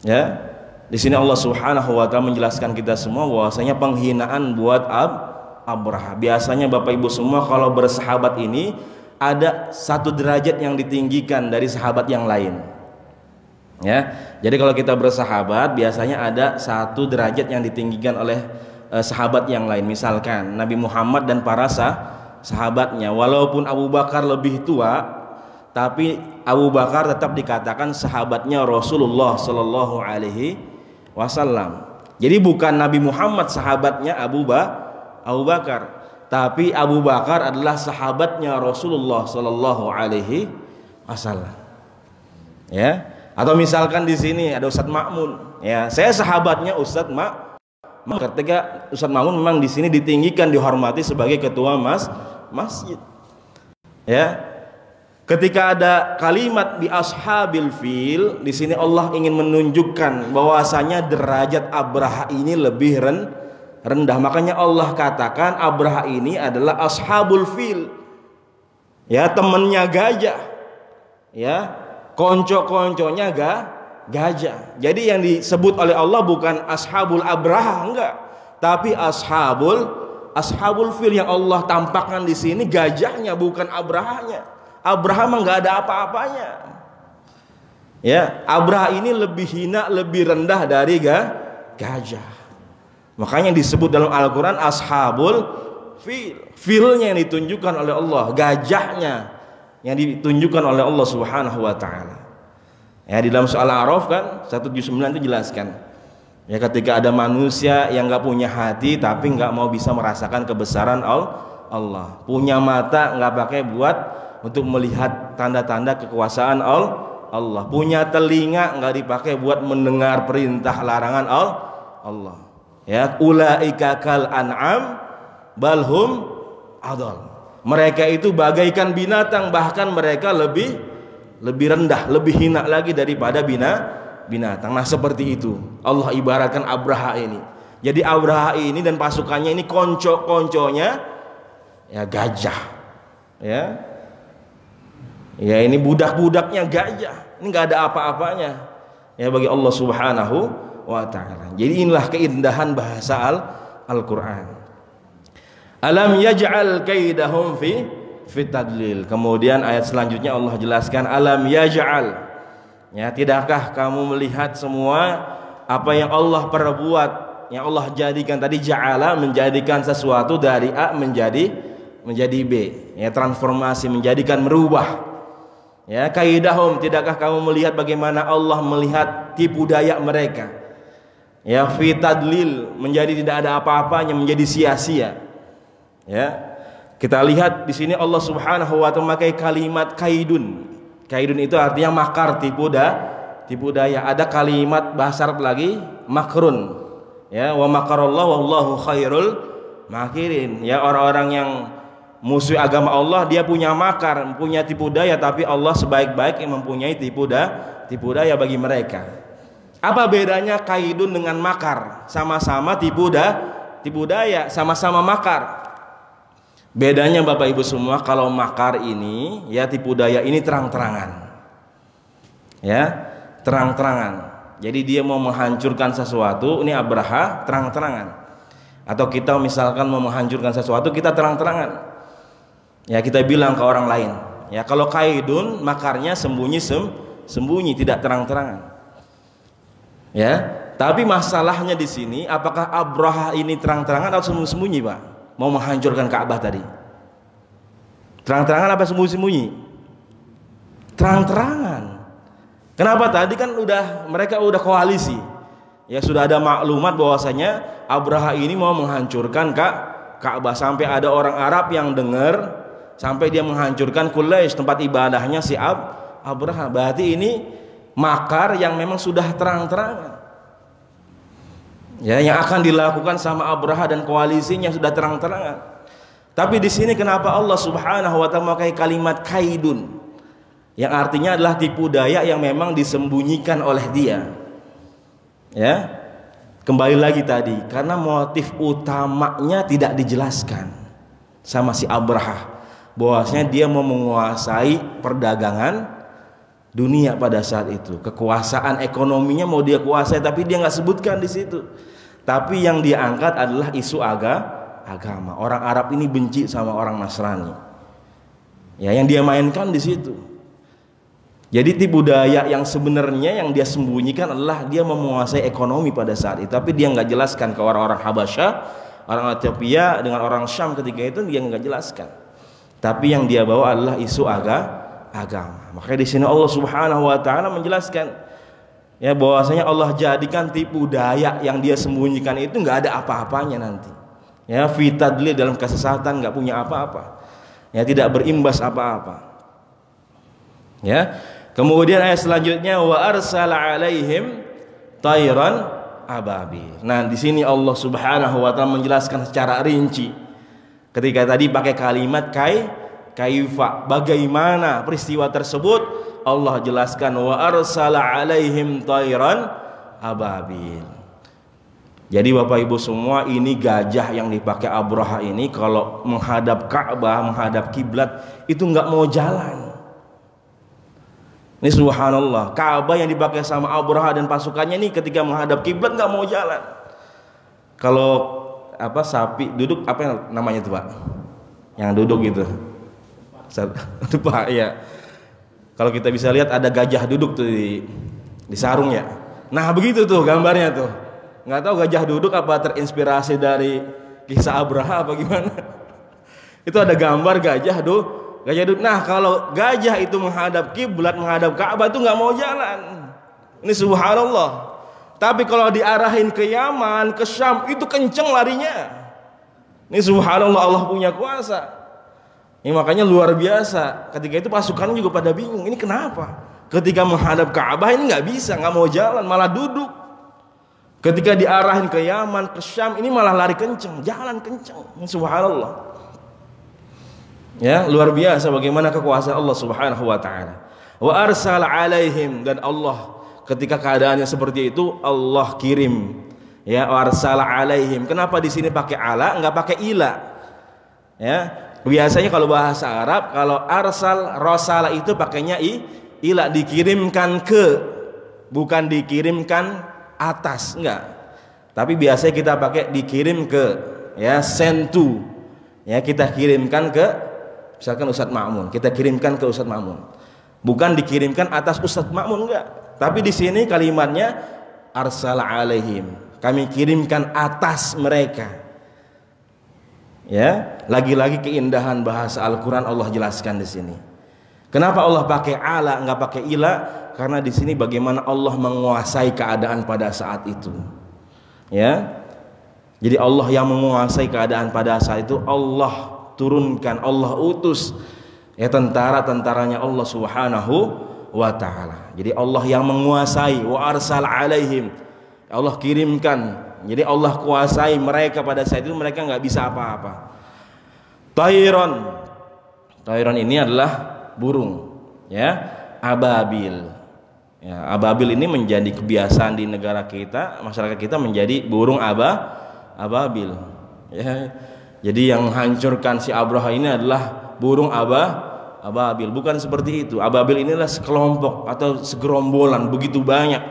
Ya. Di sini Allah Subhanahu wa taala menjelaskan kita semua bahwasanya penghinaan buat Abraha. Biasanya Bapak Ibu semua kalau bersahabat ini ada satu derajat yang ditinggikan dari sahabat yang lain. Ya. Jadi kalau kita bersahabat biasanya ada satu derajat yang ditinggikan oleh sahabat yang lain. Misalkan Nabi Muhammad dan para sahabatnya, walaupun Abu Bakar lebih tua, tapi Abu Bakar tetap dikatakan sahabatnya Rasulullah Shallallahu Alaihi Wasallam. Jadi bukan Nabi Muhammad sahabatnya Abu Bakar, tapi Abu Bakar adalah sahabatnya Rasulullah Shallallahu Alaihi Wasallam. Ya, atau misalkan di sini ada Ustadz Ma'mun, ya, saya sahabatnya Ustadz Ma'mun. Ketika Ustadz Ma'mun memang di sini ditinggikan, dihormati sebagai ketua masjid. Ya, ketika ada kalimat bi ashabil fil, di sini Allah ingin menunjukkan bahwasanya derajat Abraha ini lebih rendah. Makanya Allah katakan Abraha ini adalah ashabul fil, ya, temannya gajah, ya, konco-konconya gajah. Jadi yang disebut oleh Allah bukan ashabul Abraha, enggak, tapi ashabul fil yang Allah tampakkan di sini gajahnya, bukan Abrahanya. Abraham enggak ada apa-apanya. Ya, Abraha ini lebih hina, lebih rendah dari gajah. Makanya disebut dalam Al-Qur'an ashabul fil. Filnya yang ditunjukkan oleh Allah, gajahnya yang ditunjukkan oleh Allah Subhanahu wa taala. Ya, di dalam soal Al-A'raf kan 179 itu jelaskan. Ya, ketika ada manusia yang enggak punya hati tapi enggak mau bisa merasakan kebesaran Allah. Punya mata enggak pakai buat untuk melihat tanda-tanda kekuasaan Allah. Punya telinga enggak dipakai buat mendengar perintah larangan Allah. Ya, ulaika kal an'am balhum adall. Mereka itu bagaikan binatang, bahkan mereka lebih rendah, lebih hina lagi daripada binatang. Nah, seperti itu Allah ibaratkan Abraha ini. Jadi Abraha ini dan pasukannya ini konco-konconya, ya, gajah. Ya, ini budak-budaknya gajah. Ini nggak ada apa-apanya, ya, bagi Allah Subhanahu wa taala. Jadi inilah keindahan bahasa Al-Qur'an. Alam yaj'al kaidahum fi tadlil. Kemudian ayat selanjutnya Allah jelaskan alam yaj'al. Ya, tidakkah kamu melihat semua apa yang Allah perbuat, yang Allah jadikan tadi, ja'ala, menjadikan sesuatu dari A menjadi B, ya, transformasi, menjadikan, merubah. Ya, kaidahum, tidakkah kamu melihat bagaimana Allah melihat tipu daya mereka? Ya, fi tadlil, menjadi tidak ada apa-apanya, menjadi sia-sia. Ya, kita lihat di sini Allah Subhanahu wa taala memakai kalimat kaidun. Kaidun itu artinya makar, tipu daya. Ada kalimat bahasa Arab lagi, makrun. Ya, wa makarallahu wallahu khairul makirin. Ya, orang-orang yang musuh agama Allah, dia punya makar, punya tipu daya, tapi Allah sebaik-baik yang mempunyai tipu daya bagi mereka. Apa bedanya kaidun dengan makar? Sama-sama tipu daya, sama-sama makar. Bedanya Bapak Ibu semua, kalau makar ini, ya, tipu daya ini terang-terangan. Ya, terang-terangan. Jadi dia mau menghancurkan sesuatu, ini Abraha terang-terangan. Atau kita misalkan mau menghancurkan sesuatu, kita terang-terangan. Ya, kita bilang ke orang lain. Ya, kalau kaidun, makarnya sembunyi, tidak terang-terangan. Ya, tapi masalahnya di sini, apakah Abraha ini terang-terangan atau sembunyi-sembunyi, Pak? Mau menghancurkan Ka'bah tadi, terang-terangan apa sembunyi-sembunyi? Terang-terangan. Kenapa? Tadi kan mereka udah koalisi. Ya, sudah ada maklumat bahwasanya Abraha ini mau menghancurkan Ka'bah, sampai ada orang Arab yang dengar, sampai dia menghancurkan Quraisy, tempat ibadahnya si Abraha. Berarti ini makar yang memang sudah terang-terangan. Ya, yang akan dilakukan sama Abraha dan koalisinya sudah terang-terangan. Tapi di sini kenapa Allah Subhanahu wa taala memakai kalimat kaidun? yang artinya adalah tipu daya yang memang disembunyikan oleh dia. Ya, kembali lagi tadi, karena motif utamanya tidak dijelaskan sama si Abraha, bahwasanya dia mau menguasai perdagangan dunia pada saat itu, kekuasaan ekonominya mau dia kuasai, tapi dia nggak sebutkan di situ. Tapi yang dia angkat adalah isu agama. Orang Arab ini benci sama orang Nasrani. Ya, yang dia mainkan di situ. Jadi tipu daya yang sebenarnya yang dia sembunyikan adalah dia menguasai ekonomi pada saat itu, tapi dia nggak jelaskan ke orang-orang Habasyah, orang Ethiopia dengan orang Syam ketika itu, dia nggak jelaskan. Tapi yang dia bawa adalah isu agama. Makanya di sini Allah Subhanahu wa taala menjelaskan ya bahwasanya Allah jadikan tipu daya yang dia sembunyikan itu nggak ada apa-apanya nanti. Ya, fitadli dalam kesesatan, nggak punya apa-apa. Ya, tidak berimbas apa-apa. Ya. Kemudian ayat selanjutnya wa arsala alaihim tayran ababil. Nah, di sini Allah Subhanahu wa taala menjelaskan secara rinci. Ketika tadi pakai kalimat kaifa, bagaimana peristiwa tersebut, Allah jelaskan wa arsala alaihim tayran ababil. Jadi Bapak Ibu semua, ini gajah yang dipakai Abraha ini kalau menghadap Ka'bah, menghadap kiblat itu nggak mau jalan. Ini subhanallah, Ka'bah yang dipakai sama Abraha dan pasukannya ini ketika menghadap kiblat nggak mau jalan. Kalau sapi duduk, apa yang namanya itu Pak? Yang duduk gitu. Pak ya. Kalau kita bisa lihat ada gajah duduk tuh di sarung ya. Nah begitu tuh gambarnya tuh. Nggak tahu gajah duduk apa terinspirasi dari kisah Abraha apa gimana. Itu ada gambar gajah duduk. Nah kalau gajah itu menghadap kiblat, menghadap Ka'bah itu nggak mau jalan. Ini subhanallah. Tapi kalau diarahin ke Yaman, ke Syam, itu kenceng larinya. Ini subhanallah, Allah punya kuasa. Ini makanya luar biasa. Ketika itu pasukannya juga pada bingung. Ini kenapa? Ketika menghadap Ka'bah ini nggak bisa, nggak mau jalan, malah duduk. Ketika diarahin ke Yaman, ke Syam, ini malah lari kenceng, jalan kenceng. Ini subhanallah. Ya, luar biasa bagaimana kekuasaan Allah Subhanahu wa taala. Wa arsala alaihim, dan Allah ketika keadaannya seperti itu Allah kirim. Ya, arsala alaihim. Kenapa di sini pakai ala enggak pakai ila? Ya, biasanya kalau bahasa Arab kalau arsal rasala itu pakainya ila, dikirimkan ke, bukan dikirimkan atas, enggak. Tapi biasanya kita pakai dikirim ke, ya, send to. Ya, kita kirimkan ke misalkan Ustadz Ma'mun, kita kirimkan ke Ustadz Ma'mun. Bukan dikirimkan atas Ustadz Ma'mun, enggak. Tapi di sini kalimatnya arsala alaihim. Kami kirimkan atas mereka. Ya, lagi-lagi keindahan bahasa Al-Qur'an Allah jelaskan di sini. Kenapa Allah pakai ala enggak pakai ila? Karena di sini bagaimana Allah menguasai keadaan pada saat itu. Ya. Jadi Allah yang menguasai keadaan pada saat itu, Allah turunkan, Allah utus ya tentara-tentaranya Allah Subhanahu wa taala. Jadi Allah yang menguasai, wa arsal alaihim, Allah kirimkan. Jadi Allah kuasai mereka pada saat itu, mereka nggak bisa apa-apa. Tayron ini adalah burung, ya, ababil. Ya, ababil ini menjadi kebiasaan di negara kita, masyarakat kita menjadi burung ababil. Ya. Jadi yang menghancurkan si Abraha ini adalah burung ababil, bukan seperti itu. Ababil inilah sekelompok atau segerombolan begitu banyak.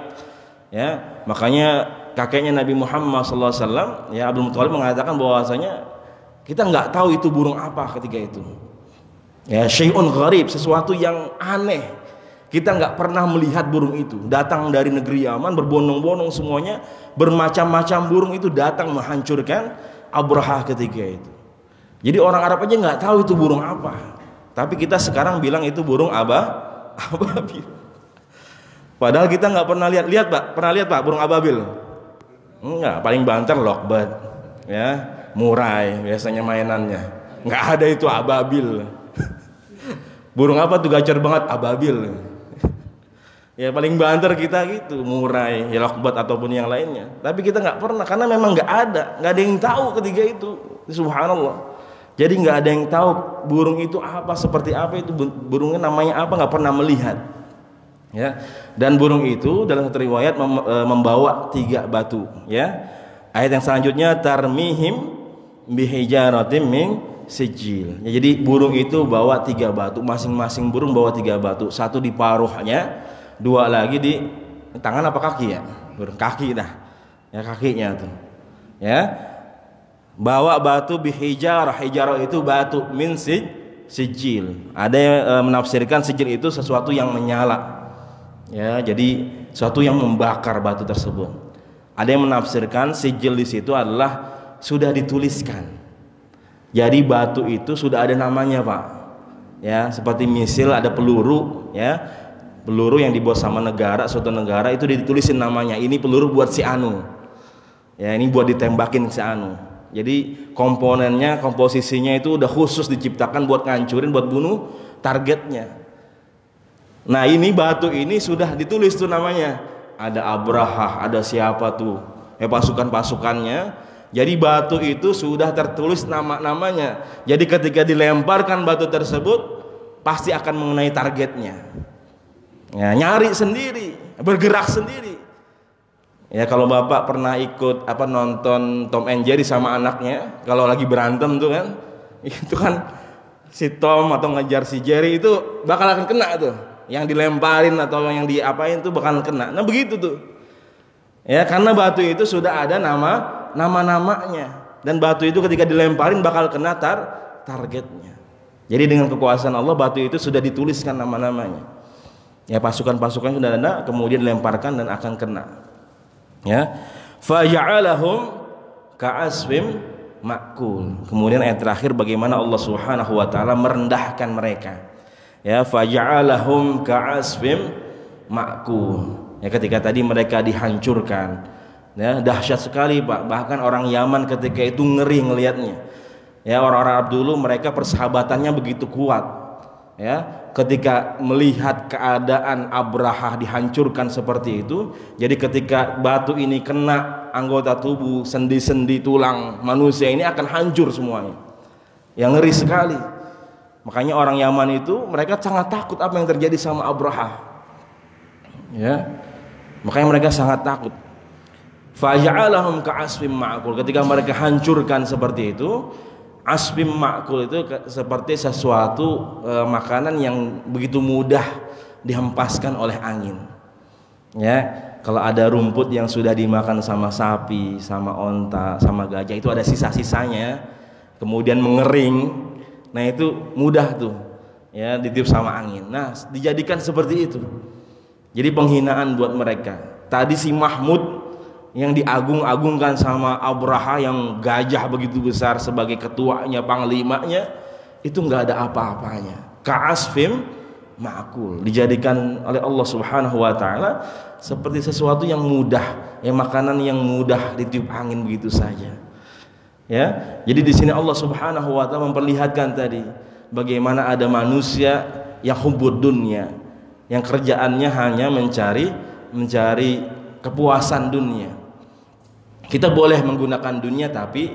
Ya, makanya kakeknya Nabi Muhammad SAW, ya, Abdul Muthalib mengatakan bahwasanya kita nggak tahu itu burung apa ketika itu. Ya, syai'un gharib, sesuatu yang aneh. Kita nggak pernah melihat burung itu. Datang dari negeri Yaman berbondong-bondong semuanya, bermacam-macam burung itu datang menghancurkan Abraha ketika itu. Jadi orang Arab aja nggak tahu itu burung apa. Tapi kita sekarang bilang itu burung ababil. Padahal kita nggak pernah lihat Pak. Pernah lihat Pak burung ababil? Enggak, paling banter lovebird, ya, murai biasanya mainannya. Nggak ada itu ababil. Burung apa tuh gacor banget? Ababil. Ya paling banter kita gitu, murai, ya lovebird ataupun yang lainnya. Tapi kita nggak pernah, karena memang nggak ada yang tahu ketika itu. Subhanallah. Jadi nggak ada yang tahu burung itu apa, seperti apa itu burungnya, namanya apa, nggak pernah melihat. Ya, dan burung itu dalam satu riwayat membawa 3 batu. Ya, ayat yang selanjutnya tarmihim bihijaratim min sijil. Ya, jadi burung itu bawa 3 batu, masing-masing burung bawa 3 batu, 1 di paruhnya, 2 lagi di tangan apa kaki ya? Burung kaki dah. Ya, kakinya tuh. Ya. Bawa batu bihijarah, hijarah itu batu, min sijil. Ada yang menafsirkan sijil itu sesuatu yang menyala. Ya, jadi sesuatu yang membakar batu tersebut. Ada yang menafsirkan sijil di situ adalah sudah dituliskan. Jadi batu itu sudah ada namanya, Pak. Ya, seperti misil ada peluru, ya. Peluru yang dibuat sama negara, suatu negara itu ditulisin namanya. Ini peluru buat si anu. Ya, ini buat ditembakin si anu. Jadi komponennya, komposisinya itu udah khusus diciptakan buat ngancurin, buat bunuh targetnya. Nah, ini batu ini sudah ditulis tuh namanya. Ada Abraha, ada siapa tuh, pasukan-pasukannya. Jadi batu itu sudah tertulis nama-namanya. Jadi ketika dilemparkan batu tersebut pasti akan mengenai targetnya. Ya, nyari sendiri, bergerak sendiri. Ya, kalau Bapak pernah ikut nonton Tom and Jerry sama anaknya, kalau lagi berantem tuh kan, itu kan si Tom atau ngejar si Jerry itu bakal akan kena tuh. Yang dilemparin atau yang diapain tuh bakal kena. Nah, begitu tuh. Ya, karena batu itu sudah ada nama-namanya, dan batu itu ketika dilemparin bakal kena targetnya. Jadi dengan kekuasaan Allah batu itu sudah dituliskan nama-namanya. Ya, pasukan-pasukan sudah ada, kemudian dilemparkan dan akan kena. Ya, faja'alahum ka'asfim ma'kul. Kemudian ayat terakhir bagaimana Allah Subhanahu wa taala merendahkan mereka. Ya, faja'alahum ka'asfim ma'kul. Ya, ketika tadi mereka dihancurkan. Ya, dahsyat sekali, Pak. Bahkan orang Yaman ketika itu ngeri ngelihatnya. Ya, orang Arab dulu mereka persahabatannya begitu kuat. Ya, ketika melihat keadaan Abraha dihancurkan seperti itu, jadi ketika batu ini kena anggota tubuh, sendi-sendi tulang manusia ini akan hancur semuanya. Yang ngeri sekali. Makanya orang Yaman itu mereka sangat takut apa yang terjadi sama Abraha. Ya, makanya mereka sangat takut. Faja'alahum ka'asfim ma'kul. Ketika mereka hancurkan seperti itu, asfim ma'kul itu seperti sesuatu makanan yang begitu mudah dihempaskan oleh angin. Ya, kalau ada rumput yang sudah dimakan sama sapi, sama onta, sama gajah, itu ada sisa-sisanya, kemudian mengering. Nah, itu mudah tuh, ya, ditiup sama angin. Nah, dijadikan seperti itu. Jadi penghinaan buat mereka. Tadi si Mahmud yang diagung-agungkan sama Abraha yang gajah begitu besar sebagai ketuanya, panglimanya, itu nggak ada apa-apanya. Ka'asfim ma'kul, dijadikan oleh Allah Subhanahu wa taala seperti sesuatu yang mudah, yang makanan yang mudah ditiup angin begitu saja. Ya, jadi di sini Allah Subhanahu wa taala memperlihatkan tadi bagaimana ada manusia yang hubbud dunya, yang kerjaannya hanya mencari kepuasan dunia. Kita boleh menggunakan dunia tapi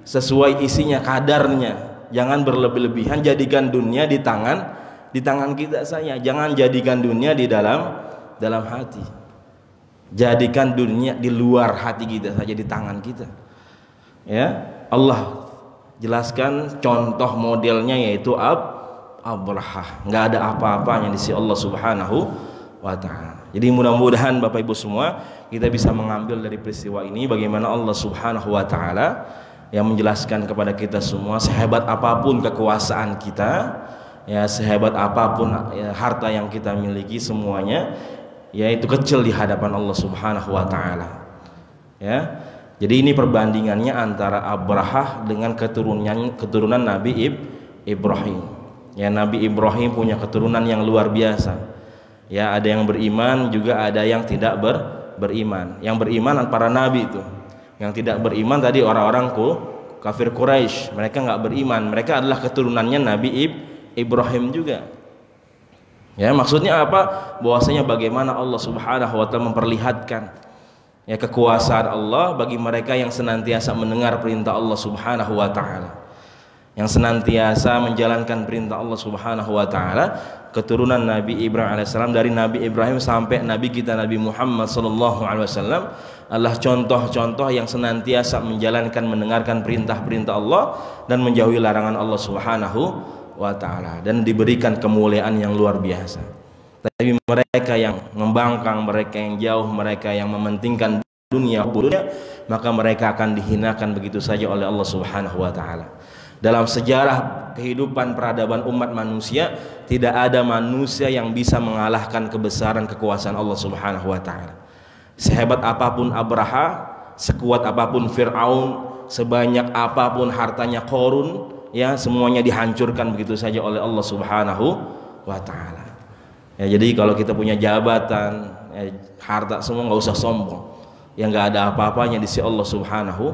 sesuai isinya, kadarnya. Jangan berlebih-lebihan. Jadikan dunia di tangan kita saja. Jangan jadikan dunia di dalam hati. Jadikan dunia di luar hati kita saja, di tangan kita. Ya, Allah jelaskan contoh modelnya yaitu Abraha. Nggak ada apa-apanya di sisi Allah Subhanahu wa taala. Jadi mudah-mudahan Bapak Ibu semua kita bisa mengambil dari peristiwa ini bagaimana Allah Subhanahu wa taala yang menjelaskan kepada kita semua sehebat apapun kekuasaan kita, ya, sehebat apapun ya, harta yang kita miliki, semuanya yaitu kecil di hadapan Allah Subhanahu wa taala. Ya. Jadi ini perbandingannya antara Abraha dengan keturunan Nabi Ibrahim. Ya, Nabi Ibrahim punya keturunan yang luar biasa. Ya, ada yang beriman juga ada yang tidak beriman. Yang beriman para nabi itu. Yang tidak beriman tadi orang-orang kafir Quraisy, mereka nggak beriman. Mereka adalah keturunannya Nabi Ibrahim juga. Ya, maksudnya apa? Bahwasanya bagaimana Allah Subhanahu wa taala memperlihatkan ya kekuasaan Allah bagi mereka yang senantiasa mendengar perintah Allah Subhanahu wa taala. yang senantiasa menjalankan perintah Allah Subhanahu wa taala, keturunan Nabi Ibrahim alaihissalam, dari Nabi Ibrahim sampai Nabi kita Nabi Muhammad sallallahu alaihi wasallam adalah contoh-contoh yang senantiasa menjalankan, mendengarkan perintah-perintah Allah dan menjauhi larangan Allah Subhanahu wa taala, dan diberikan kemuliaan yang luar biasa. Tapi mereka yang membangkang, mereka yang jauh, mereka yang mementingkan dunia, maka mereka akan dihinakan begitu saja oleh Allah Subhanahu wa taala. Dalam sejarah kehidupan peradaban umat manusia, tidak ada manusia yang bisa mengalahkan kebesaran kekuasaan Allah Subhanahu wa taala. Sehebat apapun Abraha, sekuat apapun Fir'aun, sebanyak apapun hartanya Qarun, ya, semuanya dihancurkan begitu saja oleh Allah Subhanahu wa taala. Ya, jadi kalau kita punya jabatan, harta, semua nggak usah sombong. Yang nggak ada apa-apanya di sisi Allah Subhanahu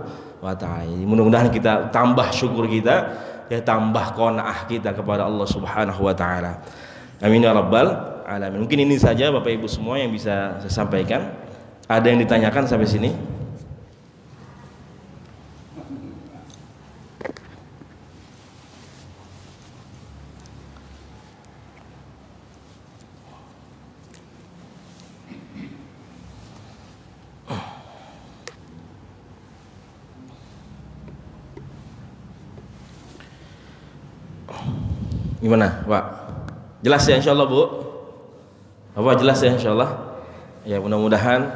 wa ta'ala. Mudah-mudahan kita tambah syukur kita, ya, tambah qanaah kita kepada Allah Subhanahu wa ta'ala. Amin ya rabbal alamin. Mungkin ini saja Bapak Ibu semua yang bisa saya sampaikan. Ada yang ditanyakan sampai sini? Gimana Pak? Jelas ya insyaallah Bu? Apa jelas ya insyaallah? Ya, mudah-mudahan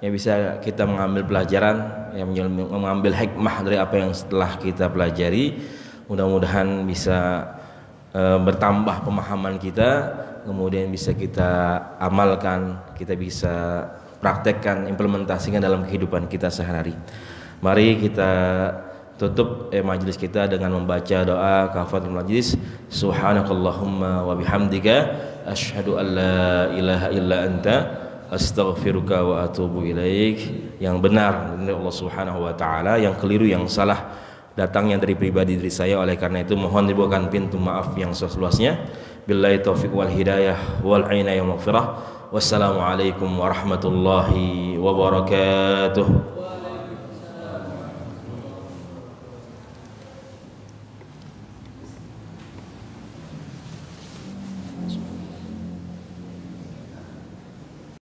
ya bisa kita mengambil pelajaran, ya, mengambil hikmah dari apa yang setelah kita pelajari. Mudah-mudahan bisa bertambah pemahaman kita, kemudian bisa kita amalkan, kita bisa praktekkan, implementasikan dalam kehidupan kita sehari-hari. Mari kita tutup majelis kita dengan membaca doa kafaratul majelis. Subhanakallahumma wa bihamdika asyhadu an la ilaha illa anta astaghfiruka wa atubu ilaik. Yang benar dari Allah Subhanahu wa taala, yang keliru, yang salah datangnya dari pribadi diri saya. Oleh karena itu mohon dibukakan pintu maaf yang seluas-luasnya. Billahi taufiq wal hidayah wal inayah wal maghfirah. Wassalamualaikum warahmatullahi wabarakatuh.